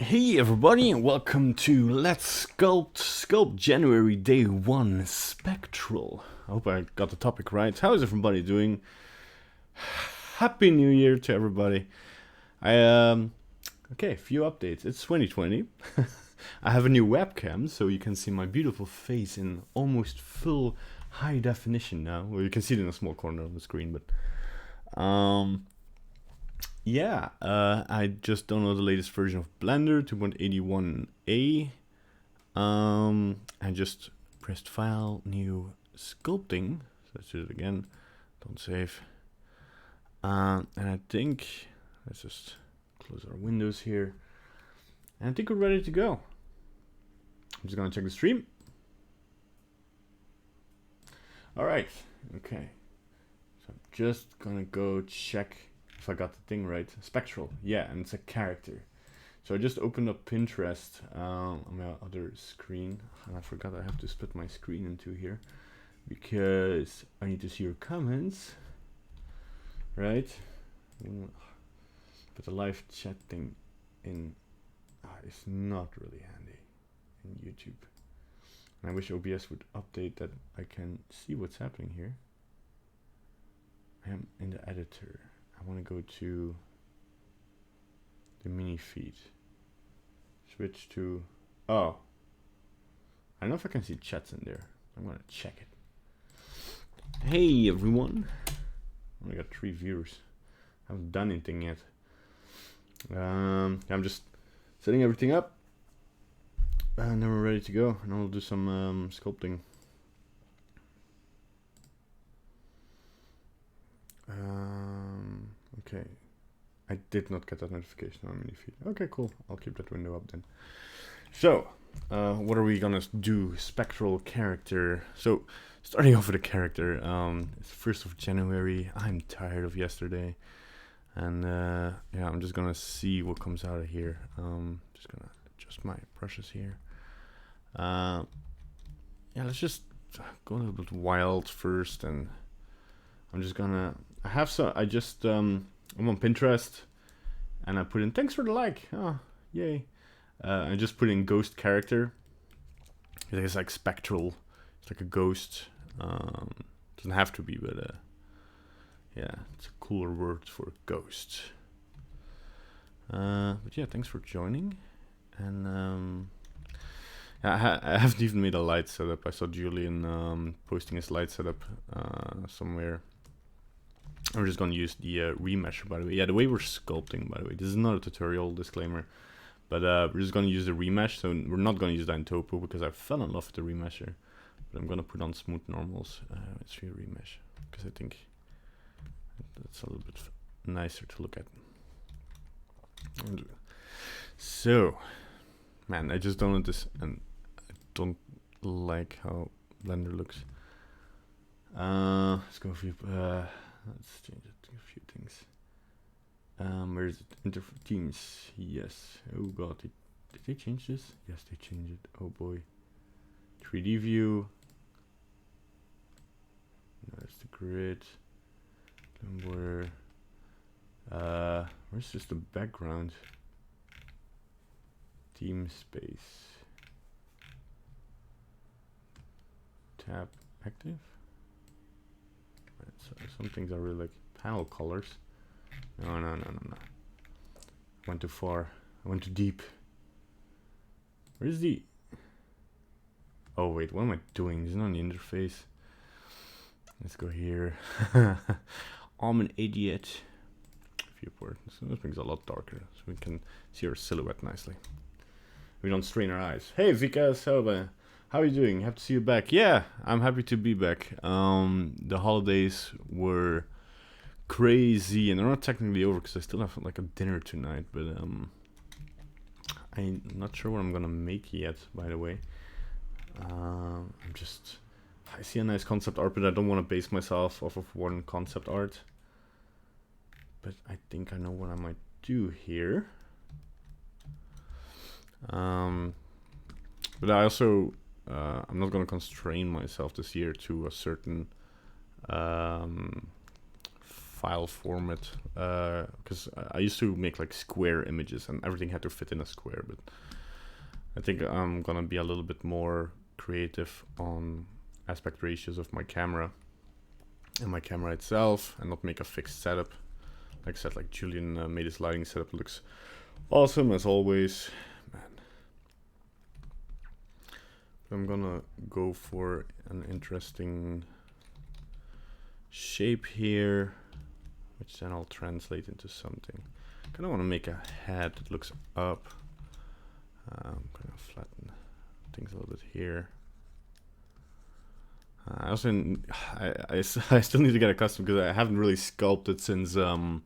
Hey everybody, and welcome to Let's Sculpt January Day 1 Spectral. I hope I got the topic right. How is everybody doing? Happy New Year to everybody. Okay, a few updates. It's 2020. I have a new webcam, so you can see my beautiful face in almost full high definition now. Well, you can see it in a small corner of the screen, but yeah, I just downloaded the latest version of Blender 2.81a. I just pressed File, New, Sculpting. So let's do it again. Don't save. And I think let's just close our windows here. And I think we're ready to go. I'm just gonna check the stream. All right. Okay. So I'm just gonna go check if I got the thing right. Spectral, yeah, and it's a character. So I just opened up Pinterest on my other screen, and I forgot I have to split my screen in two here because I need to see your comments, right? But the live chat thing in is not really handy in YouTube. And I wish OBS would update that I can see what's happening here. I am in the editor. I want to go to the mini feed. Switch to, oh, I don't know if I can see chats in there. I'm gonna check it. Hey everyone, I only got 3 viewers. I haven't done anything yet. I'm just setting everything up, and then we're ready to go. And I'll do some sculpting. Okay, I did not get that notification on mini feed. Okay, cool. I'll keep that window up then. So, what are we gonna do? Spectral character. So, starting off with a character. It's 1st of January. I'm tired of yesterday, and yeah, I'm just gonna see what comes out of here. Just gonna adjust my brushes here. Yeah, let's just go a little bit wild first, and I'm just gonna. I have some. I'm on Pinterest, and I put in thanks for the like. Oh, yay! I just put in ghost character. It's like spectral. It's like a ghost. Doesn't have to be, but yeah, it's a cooler word for ghost. But yeah, thanks for joining. And yeah, I haven't even made a light setup. I saw Julian posting his light setup somewhere. I'm just going to use the remesher, by the way. Yeah, the way we're sculpting, by the way. This is not a tutorial, disclaimer. But we're just going to use the remesh. So we're not going to use that in Topo because I fell in love with the remesher. But I'm going to put on smooth normals. Let's see a remesh. Because I think that's a little bit nicer to look at. So, man, I just downloaded this and I don't like how Blender looks. Let's go for let's change it to a few things. Where is it? Themes. Yes. Oh god, did they change this? Yes, they changed it. Oh boy. 3D view. No, that's the grid. Then where's just the background? Theme space. Tab active. So some things are really like panel colors. No. I went too far. I went too deep. Where's the... Oh wait, what am I doing? It's not on the interface. Let's go here. I'm an idiot. Viewport. So this thing's a lot darker, so we can see our silhouette nicely. We don't strain our eyes. Hey Vika, how are you doing? Happy to see you back. Yeah, I'm happy to be back. The holidays were crazy, and they're not technically over because I still have like a dinner tonight. But I'm not sure what I'm gonna make yet. By the way, I see a nice concept art, but I don't want to base myself off of one concept art. But I think I know what I might do here. But I also. I'm not going to constrain myself this year to a certain file file format, because I used to make like square images and everything had to fit in a square, but I think I'm gonna be a little bit more creative on aspect ratios of my camera and my camera itself, and not make a fixed setup. Like I said, like Julian made his lighting setup, looks awesome as always. Man. I'm gonna go for an interesting shape here, which then I'll translate into something. I kind of want to make a head that looks up. I'm gonna flatten things a little bit here. I also I still need to get accustomed, because I haven't really sculpted since like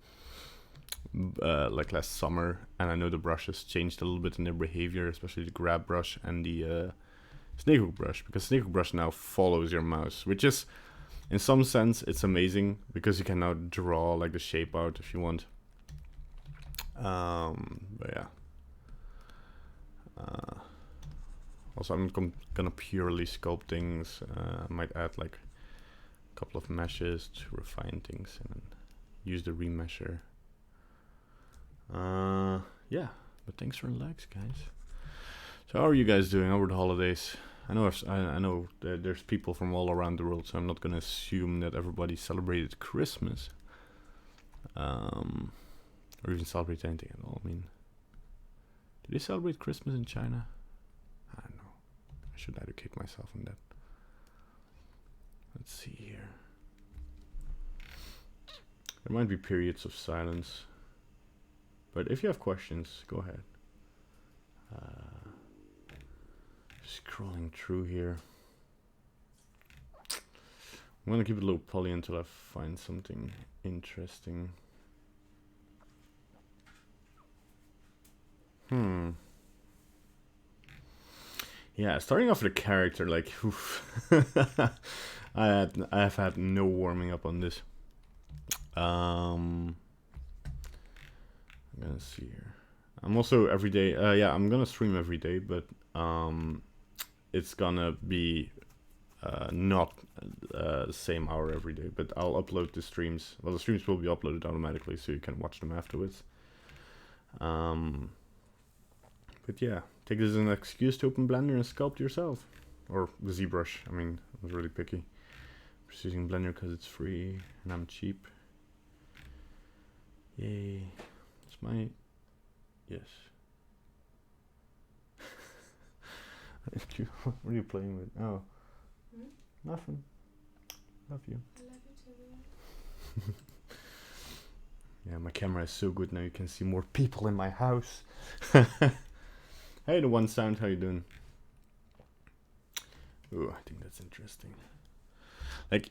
last summer, and I know the brushes changed a little bit in their behavior, especially the grab brush and the snakehook brush, because snakehook brush now follows your mouse, which is, in some sense, it's amazing, because you can now draw like the shape out if you want. But yeah. Also, I'm gonna purely sculpt things. I might add like a couple of meshes to refine things, and then use the remesher. Yeah, but thanks for the likes, guys. So how are you guys doing over the holidays? I know there's people from all around the world, so I'm not gonna assume that everybody celebrated Christmas, or even celebrate anything at all. I mean, do they celebrate Christmas in China? I don't know. I should educate myself on that. Let's see here. There might be periods of silence, but if you have questions, go ahead. Scrolling through here. I'm gonna keep it low poly until I find something interesting. Yeah, starting off with a character, like, I've had no warming up on this. I'm gonna see here. I'm also every day. Yeah, I'm gonna stream every day, but it's gonna be not the same hour every day. But I'll upload the streams. Well, the streams will be uploaded automatically, so you can watch them afterwards. But yeah, take this as an excuse to open Blender and sculpt yourself, or the ZBrush. I mean, I was really picky. I'm just using Blender because it's free and I'm cheap. Yay! It's my yes. What are you playing with? Oh, nothing. Love you. I love you too. Yeah, my camera is so good now. You can see more people in my house. Hey, the one sound. How you doing? Ooh, I think that's interesting. Like,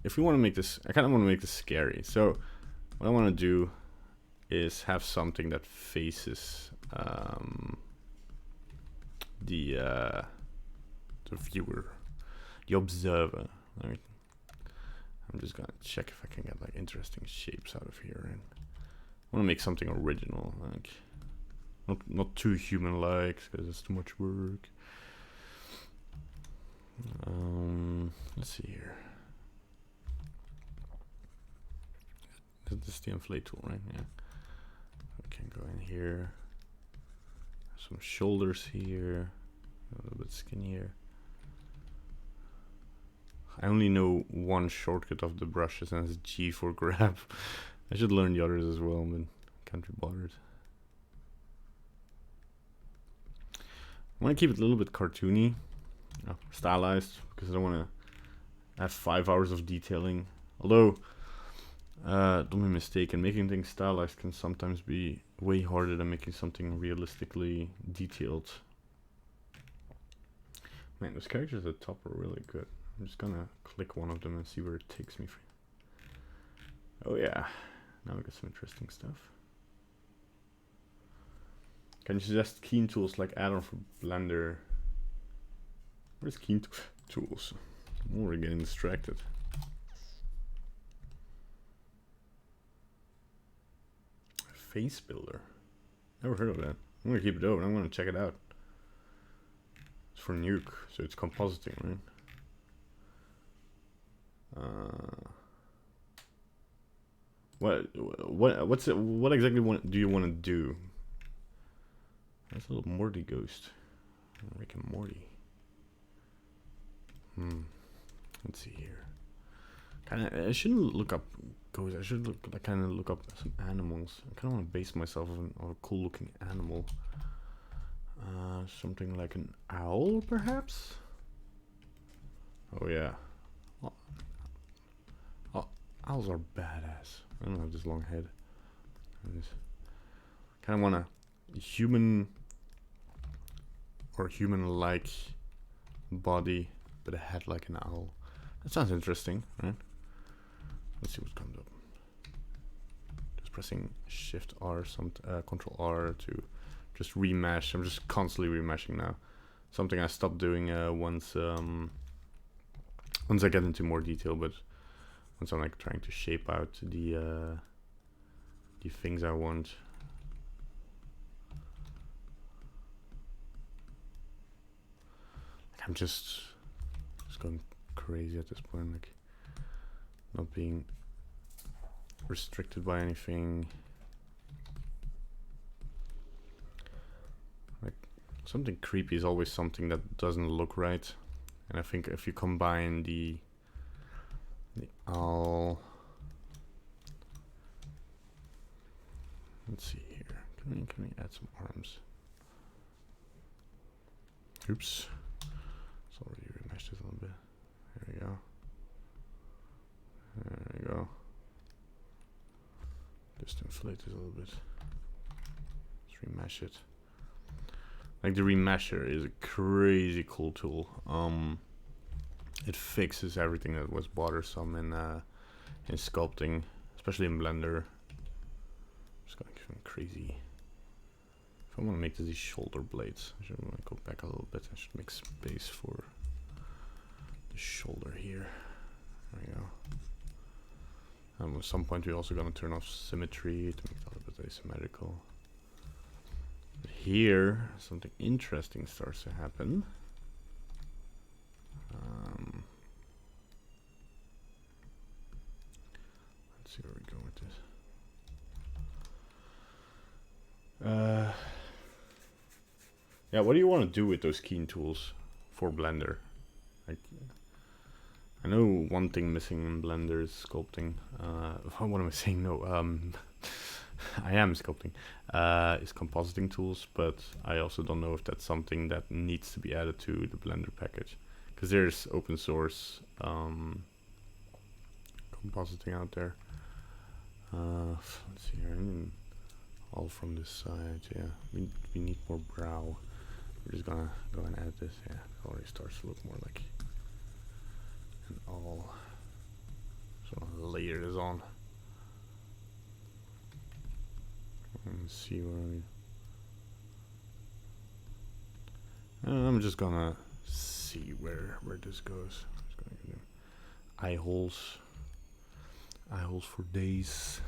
if we want to make this, I kind of want to make this scary. So, what I want to do is have something that faces the viewer, the observer. Right? I'm just gonna check if I can get like interesting shapes out of here, and I want to make something original, like not too human-like, because it's too much work. Let's see here. This is the inflate tool, right? Yeah. We can go in here. Some shoulders here, a little bit skinnier. I only know one shortcut of the brushes, and it's G for grab. I should learn the others as well, but can't be bothered. I want to keep it a little bit cartoony, stylized, because I don't want to have 5 hours of detailing. Although, don't be mistaken, making things stylized can sometimes be way harder than making something realistically detailed. Man, those characters at the top are really good. I'm just gonna click one of them and see where it takes me. Oh yeah, now we got some interesting stuff. Can you suggest keying tools like add-on for Blender? Where's keying tools? Oh, we're getting distracted. Face builder. Never heard of that. I'm gonna keep it open. I'm gonna check it out. It's for Nuke, so it's compositing, right? What exactly do you want to do? That's a little Morty ghost. Rick and Morty. Let's see here. I shouldn't look up ghosts. I should kind of look up some animals. I kind of want to base myself on a cool looking animal. Something like an owl, perhaps? Oh yeah. Oh, owls are badass. I don't have this long head. I just kind of want a human or human-like body, but a head like an owl. That sounds interesting, right? Let's see what comes up. Just pressing Shift R, Control R to just remesh. I'm just constantly remeshing now. Something I stopped doing once I get into more detail, but once I'm like trying to shape out the things I want. I'm just going crazy at this point, like not being restricted by anything. Like something creepy is always something that doesn't look right, and I think if you combine the owl, let's see here, can we add some arms? Oops. Already remeshed it a little bit. There we go. There we go. Just inflate it a little bit. Let's remesh it. Like the remesher is a crazy cool tool. It fixes everything that was bothersome in sculpting, especially in Blender. Just gonna give them crazy. I want to make these shoulder blades. I should go back a little bit. I should make space for the shoulder here. There we go. At some point we're also going to turn off symmetry to make it a little bit asymmetrical. But here, something interesting starts to happen. Let's see where we go with this. Yeah, what do you want to do with those keying tools for Blender? Like, I know one thing missing in Blender is sculpting. What am I saying? No, I am sculpting. Is compositing tools, but I also don't know if that's something that needs to be added to the Blender package, because there's open source compositing out there. Let's see here. All from this side. Yeah, we need more brow. We're just gonna go and add this. Yeah, it already starts to look more like an all. So I'll layer this on. And see where I'm just gonna see where this goes. I'm just gonna do eye holes for days.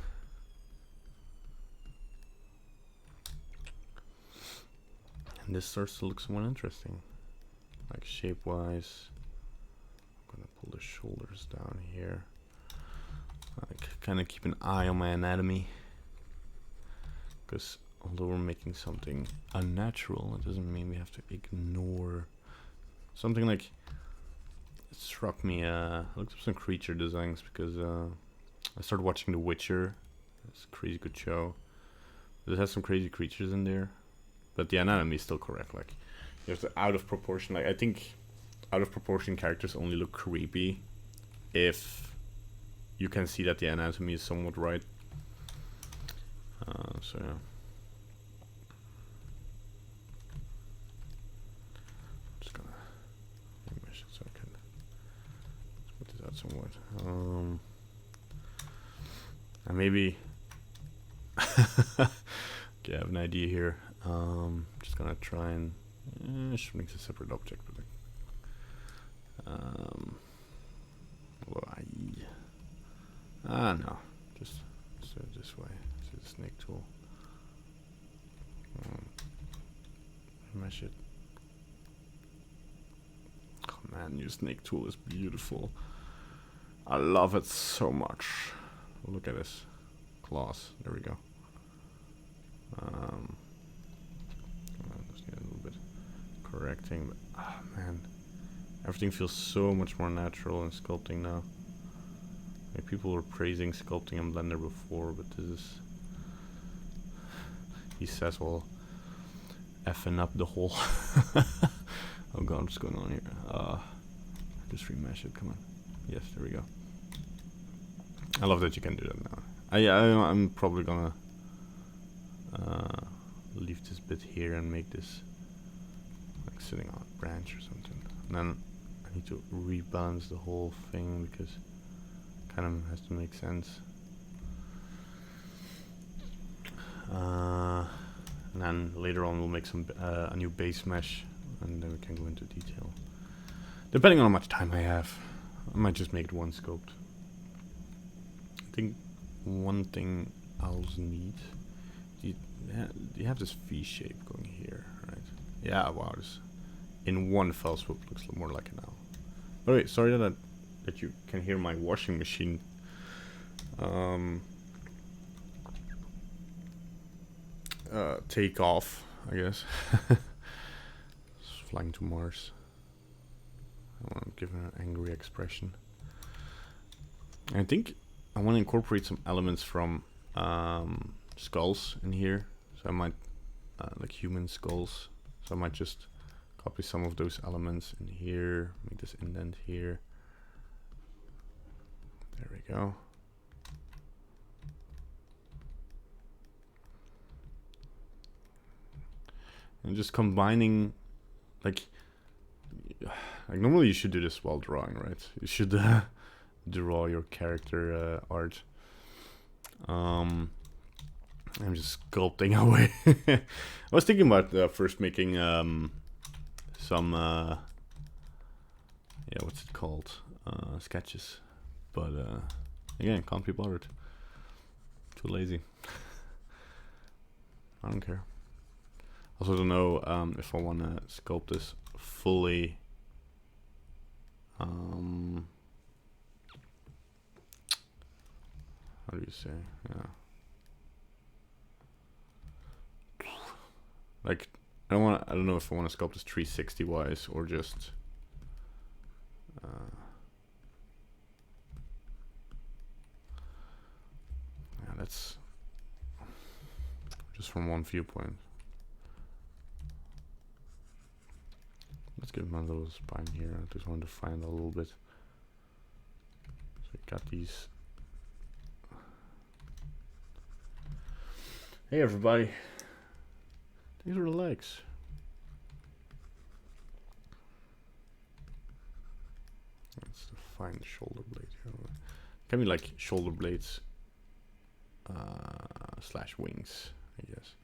And this starts to look somewhat interesting, like shape-wise. I'm gonna pull the shoulders down here. Like, kind of keep an eye on my anatomy, because although we're making something unnatural, it doesn't mean we have to ignore something. Like, it struck me. I looked up some creature designs because I started watching The Witcher. It's a crazy good show. It has some crazy creatures in there. But the anatomy is still correct. Like, you have to out of proportion. Like, I think out of proportion characters only look creepy if you can see that the anatomy is somewhat right. So yeah. Just gonna mesh it so I can put this out somewhat. And maybe okay, I have an idea here. Just gonna try and should make a separate object, but no, just do it this way. See the snake tool. Mesh it. Oh man, your snake tool is beautiful. I love it so much. Look at this. claws. There we go. Just need a little bit correcting, but man, everything feels so much more natural in sculpting now. Like, people were praising sculpting in Blender before, but this is, he says, well, effing up the whole. Oh god, what's going on here? Just remesh it. Come on. Yes, there we go. I love that you can do that now. I'm probably gonna leave this bit here and make this like sitting on a branch or something. And then I need to rebalance the whole thing because it kind of has to make sense. And then later on we'll make some a new base mesh, and then we can go into detail. Depending on how much time I have, I might just make it one sculpt. I think one thing I'll need. You have this V shape going here, right? Yeah, wow, this in one fell swoop looks more like it now. But wait, sorry that you can hear my washing machine. Take off, I guess. It's flying to Mars. I want to give it an angry expression. I think I want to incorporate some elements from skulls in here. So I might, like human skulls. So I might just copy some of those elements in here, make this indent here. There we go. And just combining, like normally you should do this while drawing, right? You should draw your character art. I'm just sculpting away. I was thinking about first making some yeah, what's it called, sketches, but again, can't be bothered. Too lazy. I don't care. Also don't know if I want to sculpt this fully. How do you say? Yeah. Like, I don't know if I want to sculpt this 360 wise or just yeah, that's just from one viewpoint. Let's give him a little spine here. I just wanted to find a little bit. So we got these. Hey everybody. These are the legs. Let's define the shoulder blade here. Can be like shoulder blades slash wings, I guess.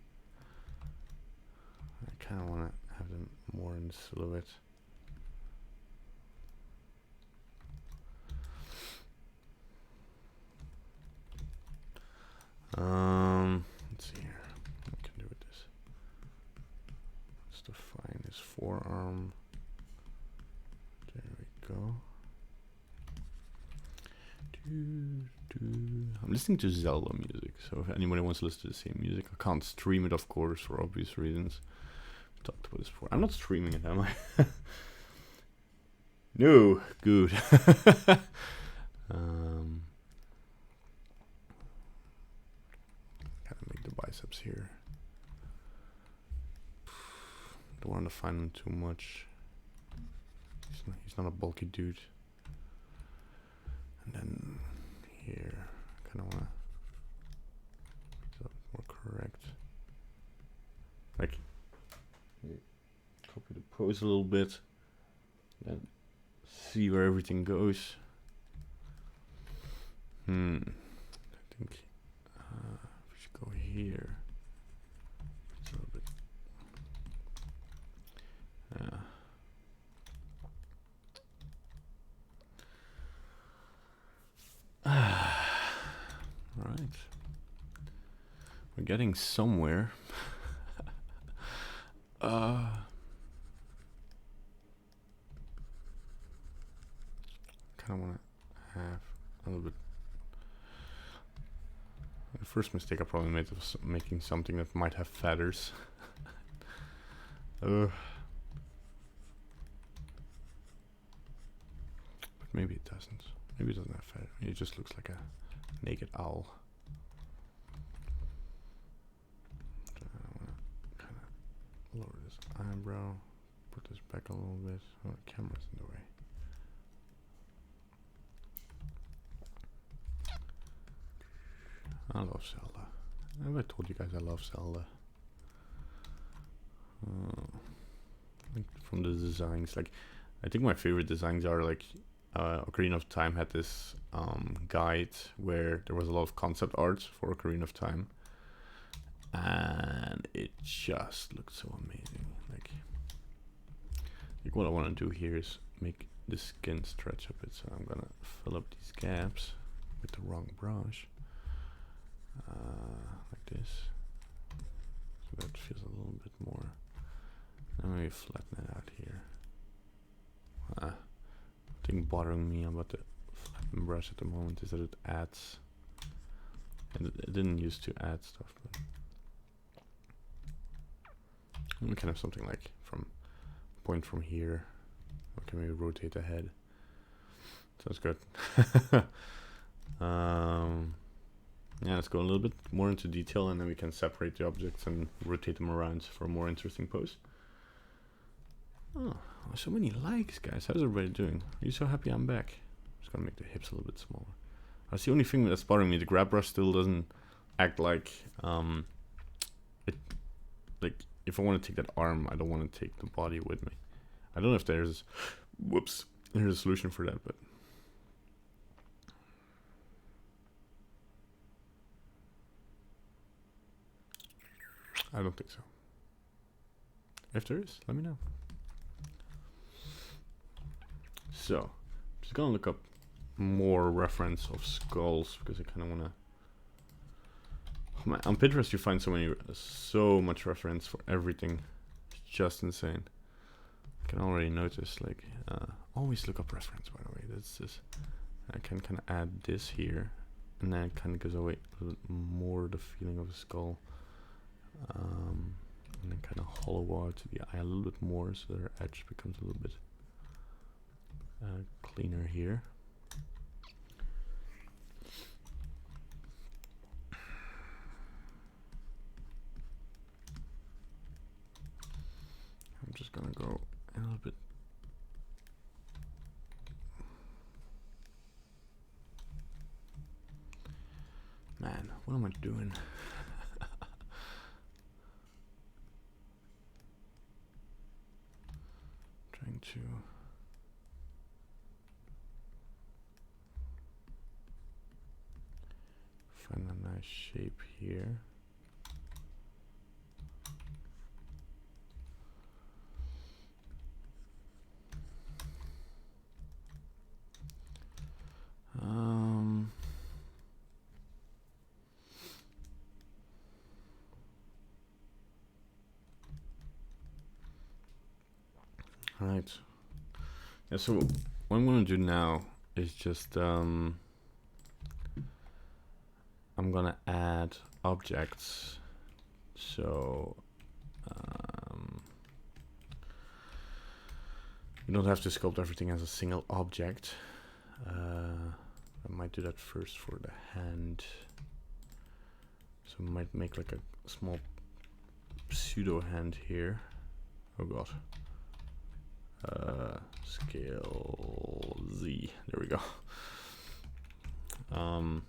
I kind of want to have them more in silhouette. Let's see here. What we can do with this. Let's define his forearm. There we go. I'm listening to Zelda music, so if anybody wants to listen to the same music, I can't stream it, of course, for obvious reasons. We talked about this before. I'm not streaming it, am I? No, good. Gotta make the biceps here. Don't want to define him too much. He's not a bulky dude. And then here, kind of want to make it more correct. Like, copy the pose a little bit, then see where everything goes. I think we should go here. It's a little bit. Right. We're getting somewhere. Kind of want to have a little bit. The first mistake I probably made was making something that might have feathers. But maybe it doesn't. Maybe it doesn't have feathers. It just looks like a naked owl. So I want to kind of lower this eyebrow, put this back a little bit. Oh, the camera's in the way. I love Zelda. Have I told you guys I love Zelda? Like from the designs, like I think my favorite designs are like Ocarina of Time had this guide where there was a lot of concept art for Ocarina of Time, and it just looked so amazing. Like what I want to do here is make the skin stretch a bit, so I'm gonna fill up these gaps with the wrong brush. Like this, so that feels a little bit more. Now maybe flatten it out here. Thing bothering me about the flatten brush at the moment is that it adds, and it didn't used to add stuff, but we can have something like from point from here. Okay, maybe rotate the head. Sounds good. Yeah, let's go a little bit more into detail, and then we can separate the objects and rotate them around for a more interesting pose. Oh, so many likes, guys. How's everybody doing? Are you so happy I'm back? I'm just gonna make the hips a little bit smaller. That's the only thing that's bothering me. The grab brush still doesn't act like it. Like if I want to take that arm, I don't want to take the body with me. I don't know if there's, whoops, there's a solution for that, but. I don't think so. If there is, let me know. So, just gonna look up more reference of skulls because I kind of wanna. Oh man, on Pinterest you find so much reference for everything. It's just insane. I can already notice, like, always look up reference. By the way, that's just. I can kind of add this here, and then it kind of gives away a little more the feeling of a skull. And then kind of hollow out the eye a little bit more, so their edge becomes a little bit cleaner here. I'm just gonna go a little bit. Man, what am I doing? To find a nice shape here. Right. Yeah, so what I'm going to do now is just I'm going to add objects. So you don't have to sculpt everything as a single object. I might do that first for the hand. So I might make like a small pseudo hand here. Oh god. Scale Z. There we go. So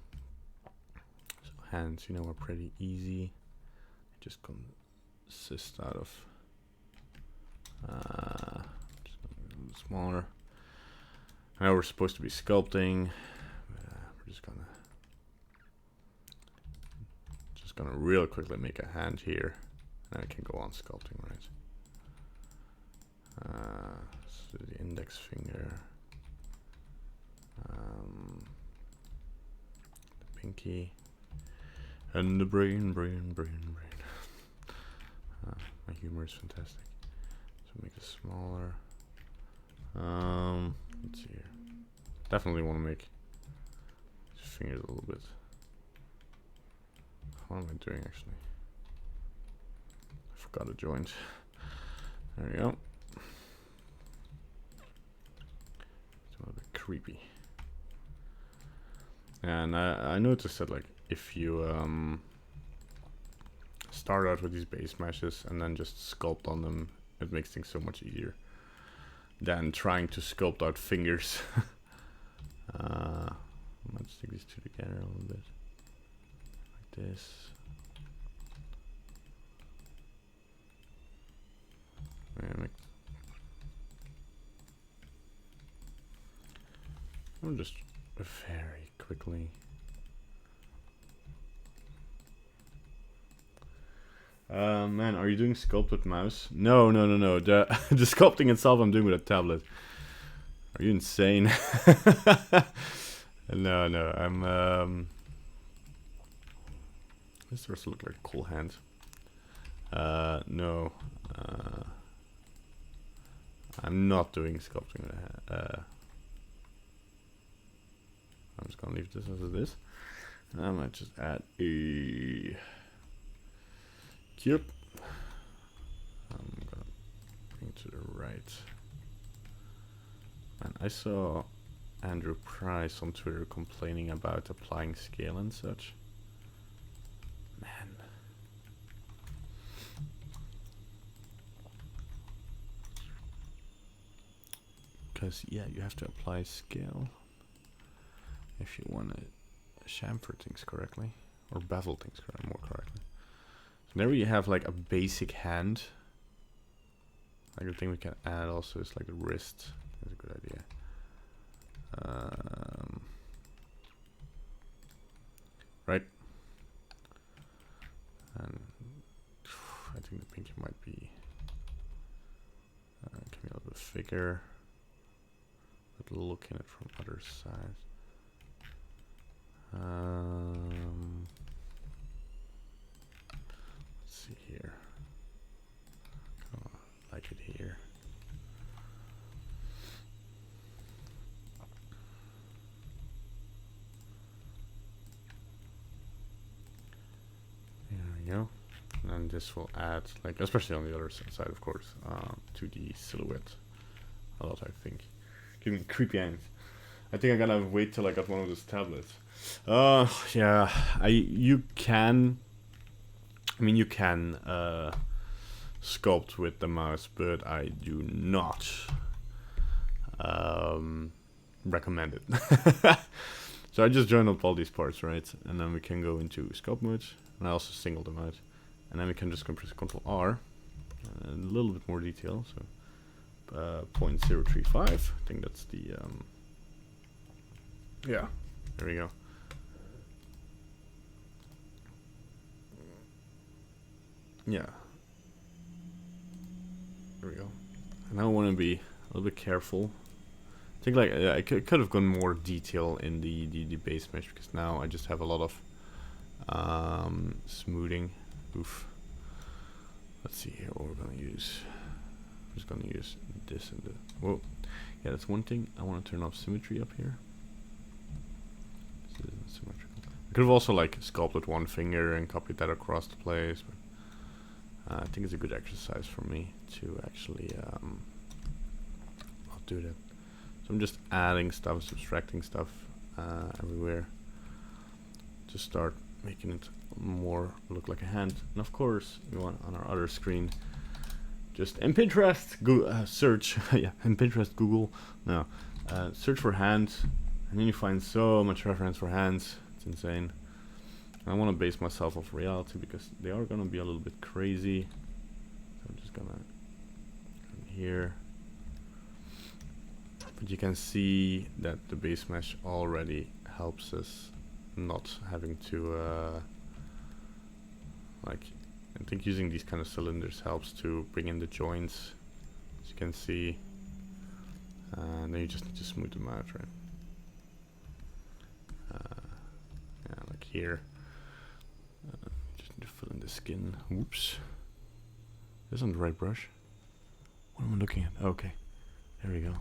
hands, are pretty easy. It just consist out of just a little smaller. I know we're supposed to be sculpting. We're just gonna real quickly make a hand here, and I can go on sculpting, right? So the index finger, the pinky, and the brain. My humor is fantastic. So make it smaller. Let's see here. Definitely want to make his fingers a little bit what am I doing actually? I forgot a joint. There we go. It's a little bit creepy. And I noticed that like if you start out with these base meshes and then just sculpt on them, it makes things so much easier than trying to sculpt out fingers. Let's stick these two together a little bit, like this. I'm just very quickly. Man, are you doing sculpt with mouse? No. The the sculpting itself I'm doing with a tablet. Are you insane? No. I'm this does look like a cool hand. No. I'm not doing sculpting with a hand. I'm just gonna leave this as it is. I might just add a cube. I'm gonna bring it to the right. And I saw Andrew Price on Twitter complaining about applying scale and such. Man. Because, yeah, you have to apply scale if you want to chamfer things correctly, or bevel things more correctly. So there you have like a basic hand. Like the thing we can add also is like the wrist. That's a good idea. Right. And I think the pinky might be can be a little bit thicker, but looking at it from other side. Let's see here. Oh, like it here. There we go. And this will add, like, especially on the other side, of course, to the silhouette a lot, I think. Giving creepy angles. I think I'm gonna wait till I got one of those tablets. Yeah, you can sculpt with the mouse, but I do not recommend it. So I just joined up all these parts, right? And then we can go into sculpt mode, and I also single them out, and then we can just press Ctrl R, a little bit more detail. So 0.035. I think that's the yeah. There we go. Yeah. There we go. And I want to be a little bit careful. I think like I could have gone more detail in the base mesh, because now I just have a lot of smoothing. Oof. Let's see here what we're gonna use. I'm just gonna use this and the. Whoa. Yeah, that's one thing. I want to turn off symmetry up here. This isn't symmetrical. I could have also like sculpted one finger and copied that across the place, but I think it's a good exercise for me to actually not do that. So I'm just adding stuff, subtracting stuff everywhere to start making it more look like a hand. And of course, we want on our other screen, just in Pinterest, search, yeah, in Pinterest, Google, no, search for hands, and then you find so much reference for hands. It's insane. I want to base myself off reality because they are gonna be a little bit crazy. So I'm just gonna come here. But you can see that the base mesh already helps us not having to like, I think using these kind of cylinders helps to bring in the joints, as you can see, and then you just need to smooth them out, right? Yeah, like here. Just need to fill in the skin. Whoops. This isn't the right brush. What am I looking at? Okay, there we go.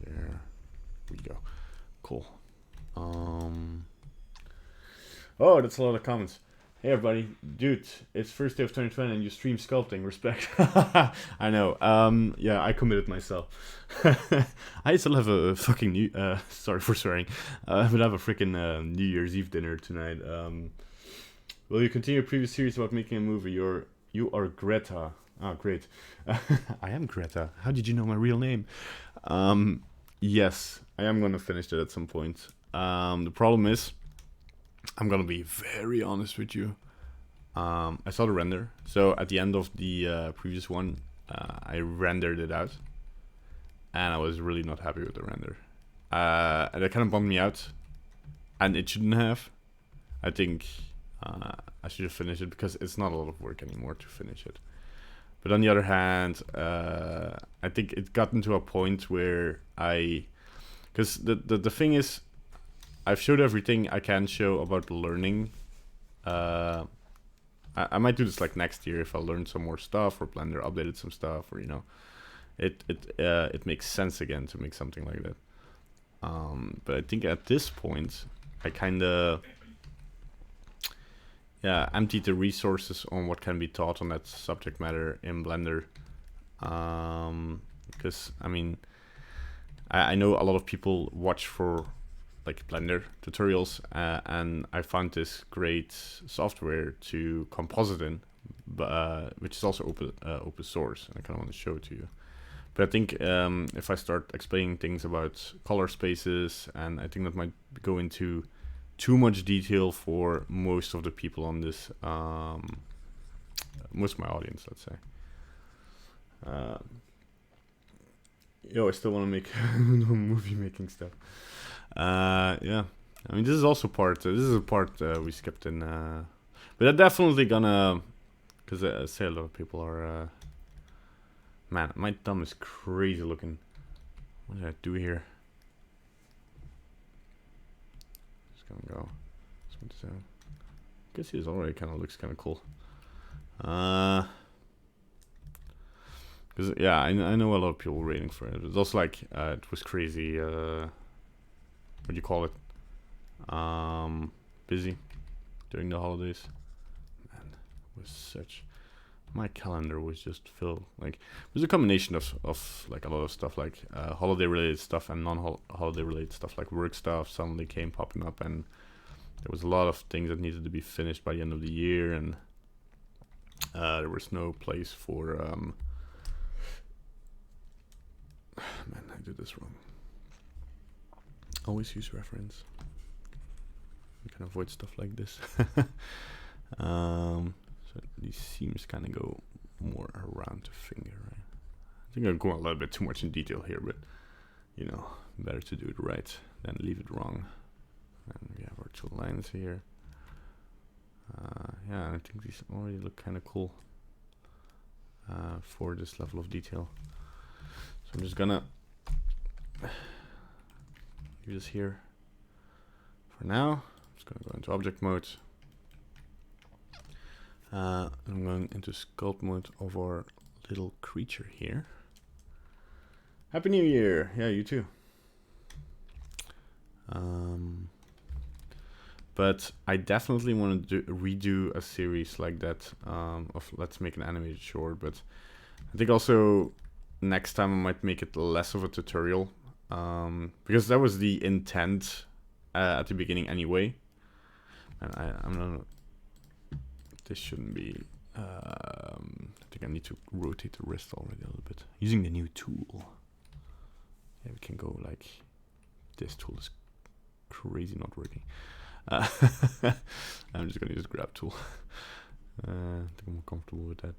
There we go. Cool. Oh, that's a lot of comments. Hey everybody, dude, it's first day of 2020 and you stream sculpting. Respect. I know. Yeah, I committed myself. I still have a fucking new. Sorry for swearing. But I have a freaking New Year's Eve dinner tonight. Will you continue a previous series about making a movie? You are Greta. Ah, great. I am Greta. How did you know my real name? Yes, I am gonna finish it at some point. The problem is, I'm gonna be very honest with you. I saw the render. So at the end of the previous one, I rendered it out, and I was really not happy with the render. And that kind of bummed me out, and it shouldn't have. I think I should have finished it because it's not a lot of work anymore to finish it. But on the other hand, I think it got into a point where because the thing is, I've showed everything I can show about learning. I might do this like next year if I learn some more stuff or Blender updated some stuff, or it makes sense again to make something like that. But I think at this point I kind of emptied the resources on what can be taught on that subject matter in Blender. Because I mean, I know a lot of people watch for like Blender tutorials, and I found this great software to composite in, which is also open source, and I kind of want to show it to you. But I think if I start explaining things about color spaces, and I think that might go into too much detail for most of the people on this, most of my audience, let's say. I still want to make movie making stuff. Yeah, I mean, this is also part. This is a part we skipped in, but I'm definitely gonna, because I say a lot of people are. Man, my thumb is crazy looking. What did I do here? Just gonna go. I guess this already kind of looks kind of cool. Because yeah, I know a lot of people were waiting for it. It was also like it was crazy. What do you call it? Busy during the holidays. Man, it was such. My calendar was just filled. Like, it was a combination of like a lot of stuff, like holiday related stuff and non-holiday related stuff, like work stuff suddenly came popping up, and there was a lot of things that needed to be finished by the end of the year, and there was no place for. Man, I did this wrong. Always use reference. You can avoid stuff like this. So these seams kind of go more around the finger, right? I think I'm going a little bit too much in detail here, but better to do it right than leave it wrong. And we have our two lines here. Yeah, I think these already look kind of cool for this level of detail. So I'm just gonna leave this here for now. I'm just gonna go into object mode. I'm going into sculpt mode of our little creature here. Happy New Year! Yeah, you too. But I definitely want to redo a series like that of let's make an animated short. But I think also next time I might make it less of a tutorial, because that was the intent at the beginning anyway. And I'm not. This shouldn't be. I think I need to rotate the wrist already a little bit using the new tool. Yeah, we can go like this tool is crazy not working. I'm just gonna use grab tool. I think I'm more comfortable with that.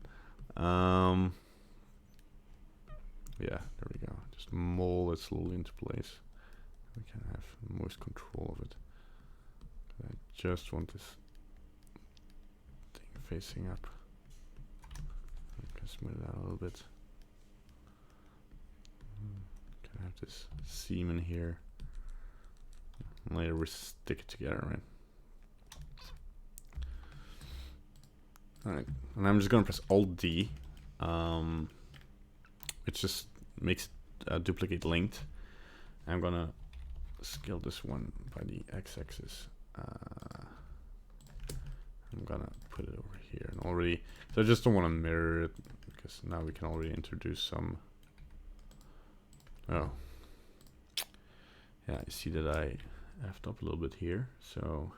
Yeah, there we go. Just mold it slowly into place. We can have the most control of it. I just want this thing facing up. I can smooth it out a little bit. Can have this seam in here. Later we stick it together, right? Alright, and I'm just gonna press Alt D. It just makes duplicate linked. I'm gonna scale this one by the x-axis. I'm gonna put it over here and already, so I just don't want to mirror it because now we can already introduce some. Oh, yeah, I see that I effed up a little bit here, so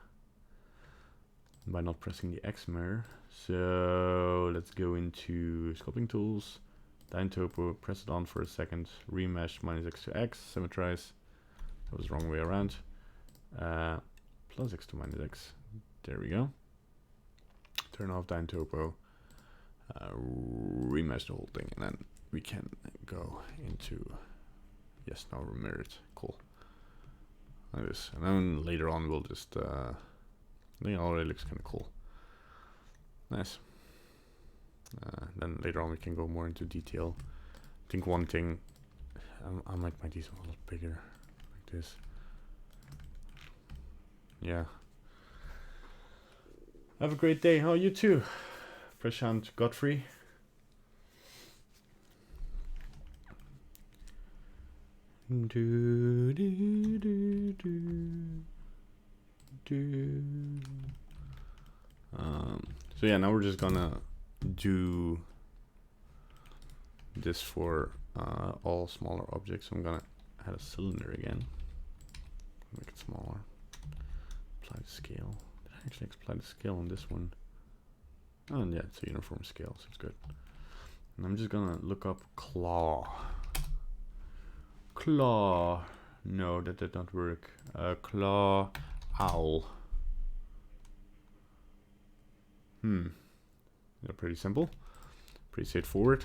by not pressing the X mirror. So let's go into sculpting tools, Dyne Topo, press it on for a second, remesh -x to X, symmetrize. That was the wrong way around. +x to -x. There we go. Turn off Dyne Topo, remesh the whole thing, and then we can go into, yes, now we're mirrored. Cool. Like this. And then later on we'll just, I think it already looks kind of cool. Nice. Then later on we can go more into detail. I think one thing, I might make these a little bigger, like this. Yeah. Have a great day. Oh, you too. Prashant Godfrey. Do, do, do, do, do. So yeah, now we're just gonna do this for all smaller objects. So I'm gonna add a cylinder again, make it smaller, apply the scale. Did I actually apply the scale on this one? Oh, and yeah, it's a uniform scale, so it's good. And I'm just gonna look up claw. Claw. No, that did not work. Claw owl. They're pretty simple, pretty straightforward.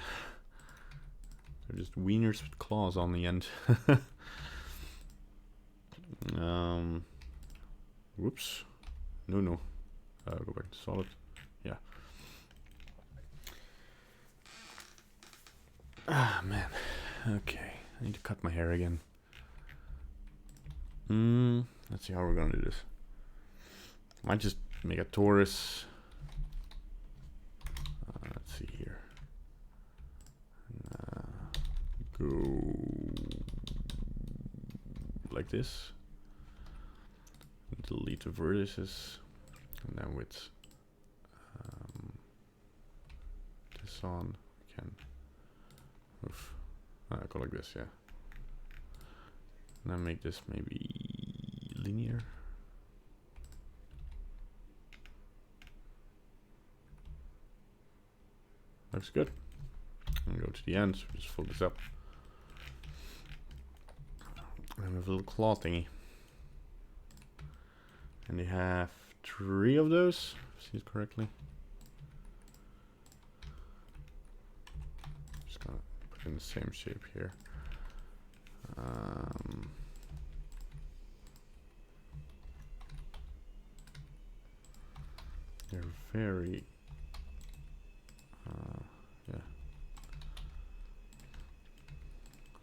They're just wieners with claws on the end. Whoops. No. Go back to solid. Yeah. Ah, man. Okay. I need to cut my hair again. Let's see how we're gonna do this. Might just make a torus. Let's see here. Go like this. Delete the vertices, and then with this on, we can move. Go like this, yeah. And then make this maybe linear. Looks good. And go to the end, so just fold this up. And we have a little claw thingy. And you have 3 of those, if I see it correctly. Just gonna put in the same shape here. They're very yeah.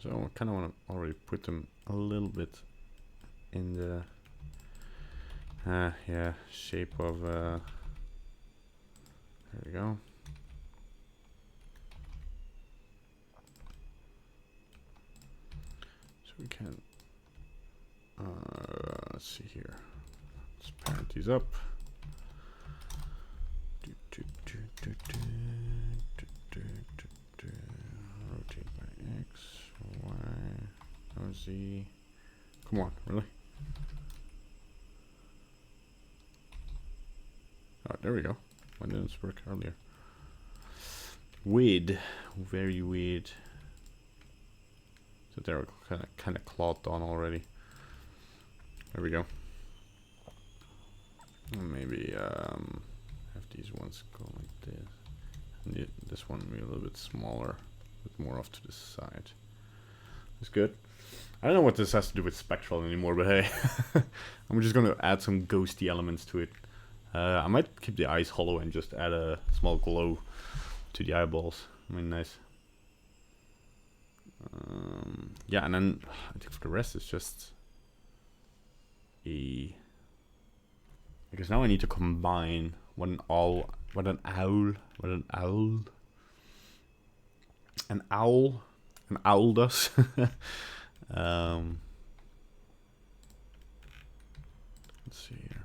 So I kind of want to already put them a little bit in the yeah, shape of there we go. So we can let's see here. Let's parent these up. Rotate by X, Y, or Z. Come on, really? Oh, there we go. Why didn't this work earlier? Weird, very weird. So there, we're kind of clawed on already. There we go. And maybe have these ones go like this, and this one maybe a little bit smaller, but more off to the side. It's good. I don't know what this has to do with Spectral anymore, but hey, I'm just gonna add some ghosty elements to it. I might keep the eyes hollow and just add a small glow to the eyeballs. I mean, nice. Yeah, and then I think for the rest it's just a, because now I need to combine what an owl does. Let's see here.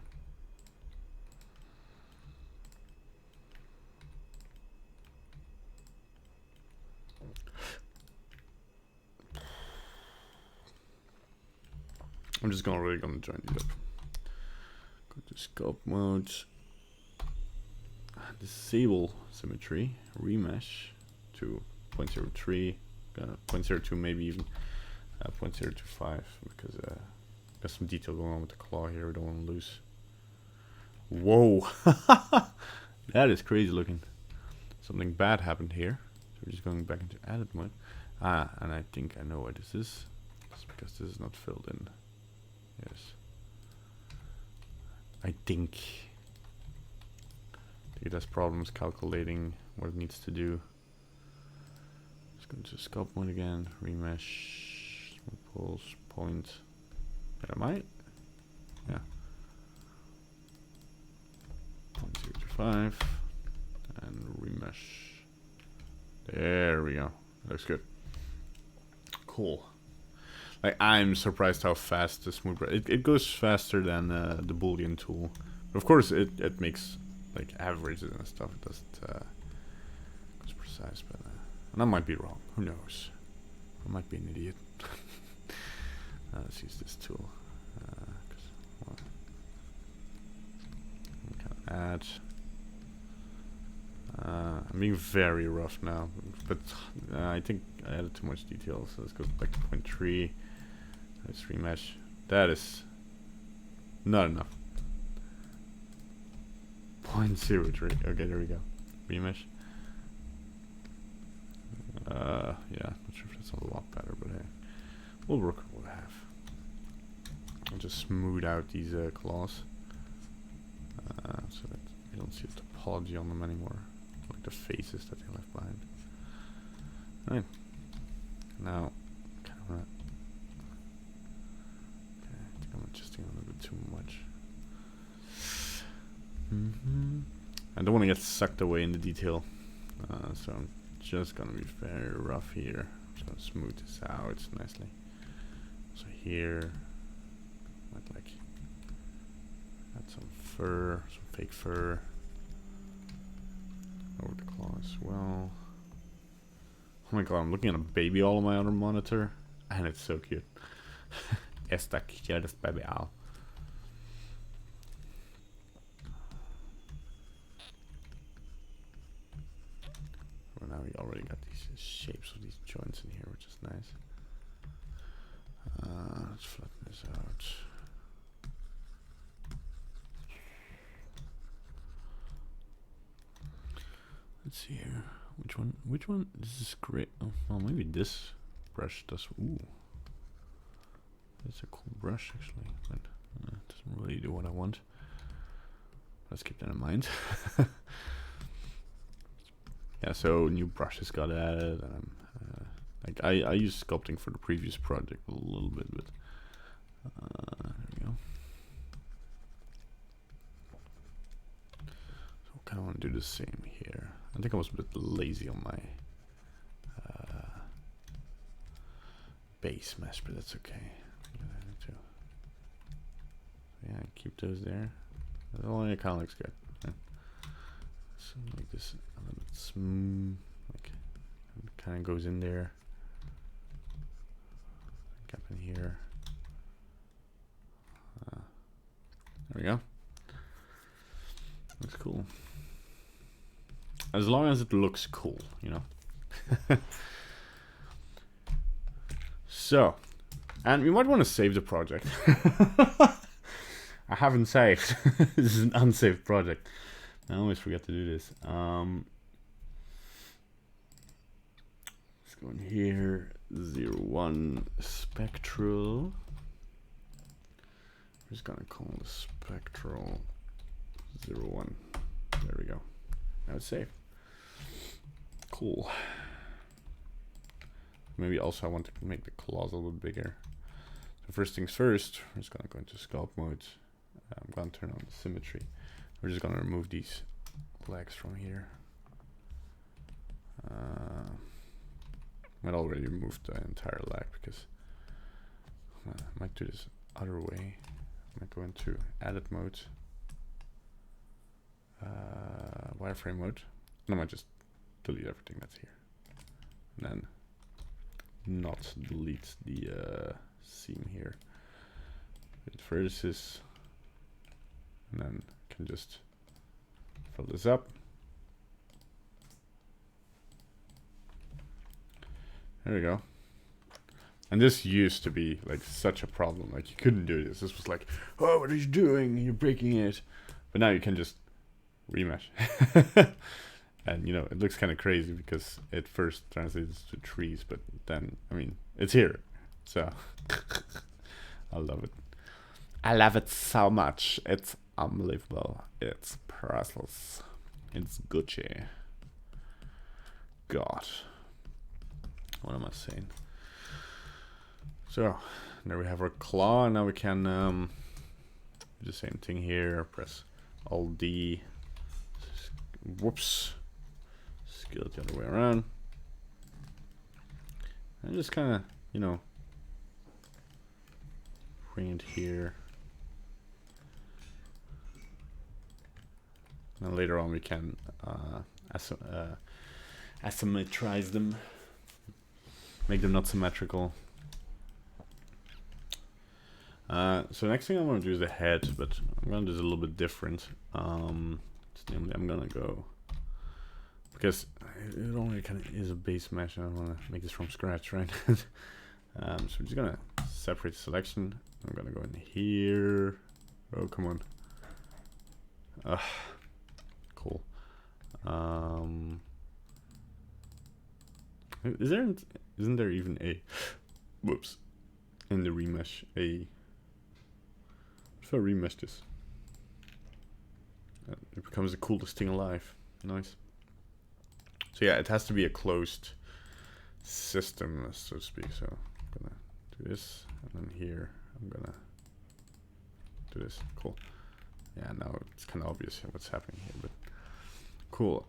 I'm just really gonna join these up. Go to sculpt mode. Disable symmetry. Remesh to 0.03. 0.02 maybe even. 0.025 because got some detail going on with the claw here. We don't want to lose. Whoa, that is crazy looking. Something bad happened here. So we're just going back into edit mode. And I think I know what this is. It's because this is not filled in. Yes. I think it has problems calculating what it needs to do. Let's go into sculpt mode again. Remesh. Pulse point. Am I? Yeah. 0.025 and remesh. There we go. Looks good. Cool. Like, I'm surprised how fast the smooth brush. It goes faster than the Boolean tool. But of course, it makes like averages and stuff. It doesn't goes precise, but and I might be wrong. Who knows? I might be an idiot. Let's use this tool. Well, add. I'm being very rough now, but I think I added too much detail. So let's go back to 0.3. Let's remesh. That is not enough. 0.03. Okay, there we go. Remesh. Yeah, not sure if that's a lot better, but hey, we'll work with what we have. I'll just smooth out these claws so that you don't see the topology on them anymore, like the faces that they left behind. Right. Now, kind of okay, I think I'm adjusting a little bit too much. I don't want to get sucked away in the detail, so I'm just gonna be very rough here. I'm just gonna smooth this out nicely. So here, might like add some fur, some fake fur over the claw as well. Oh my god, I'm looking at a baby owl on my other monitor, and it's so cute. Esta quieres baby owl. Well, now we already got these shapes of these joints in here, which is nice. Let's flatten this out. Let's see here. Which one? Which one? This is great. Oh, well, maybe this brush does. Ooh, that's a cool brush actually, but it doesn't really do what I want. Let's keep that in mind. Yeah, so new brushes got added, and like I used sculpting for the previous project a little bit, but there we go. So I kind of want to do the same here. I think I was a bit lazy on my base mesh, but that's okay. So yeah, keep those there. Oh, it kind of looks good. Yeah. So make this a little bit smooth, like it kind of goes in there. Gap in here. There we go. Looks cool. As long as it looks cool, you know. So, and we might want to save the project. I haven't saved. This is an unsaved project. I always forget to do this. Let's go in here. 01 Spectral. I'm just gonna call the Spectral 01. There we go. Now it's saved. Cool. Maybe also I want to make the claws a little bit bigger. So first things first, we're just gonna go into sculpt mode. I'm gonna turn on the symmetry. We're just gonna remove these legs from here. Might already removed the entire leg because I might do this other way. I might go into edit mode, wireframe mode, and I might just delete everything that's here, and then not delete the seam here. It vertices, and then can just fill this up. There we go. And this used to be like such a problem. Like you couldn't do this. This was like, oh, what are you doing? You're breaking it. But now you can just remesh. And you know, it looks kind of crazy because it first translates to trees, but then, I mean, it's here. So I love it. I love it so much. It's unbelievable. It's priceless. It's Gucci. God. What am I saying? So there we have our claw. Now we can do the same thing here. Press Alt D. Whoops. Scale it the other way around. And just kind of, you know, bring it here. And later on we can asymmetrize them. Make them not symmetrical. So next thing I want to do is the head, but I'm going to do this a little bit different. Namely, I'm going to go, because it only kind of is a base mesh, and I don't want to make this from scratch, right? So I'm just going to separate the selection. I'm going to go in here. Oh, come on. Cool. Isn't there even a, whoops, in the remesh, if I remesh this, it becomes the coolest thing alive. Nice. So yeah, it has to be a closed system, so to speak. So I'm gonna do this, and then here I'm gonna do this. Cool. Yeah, now it's kind of obvious what's happening here, but cool.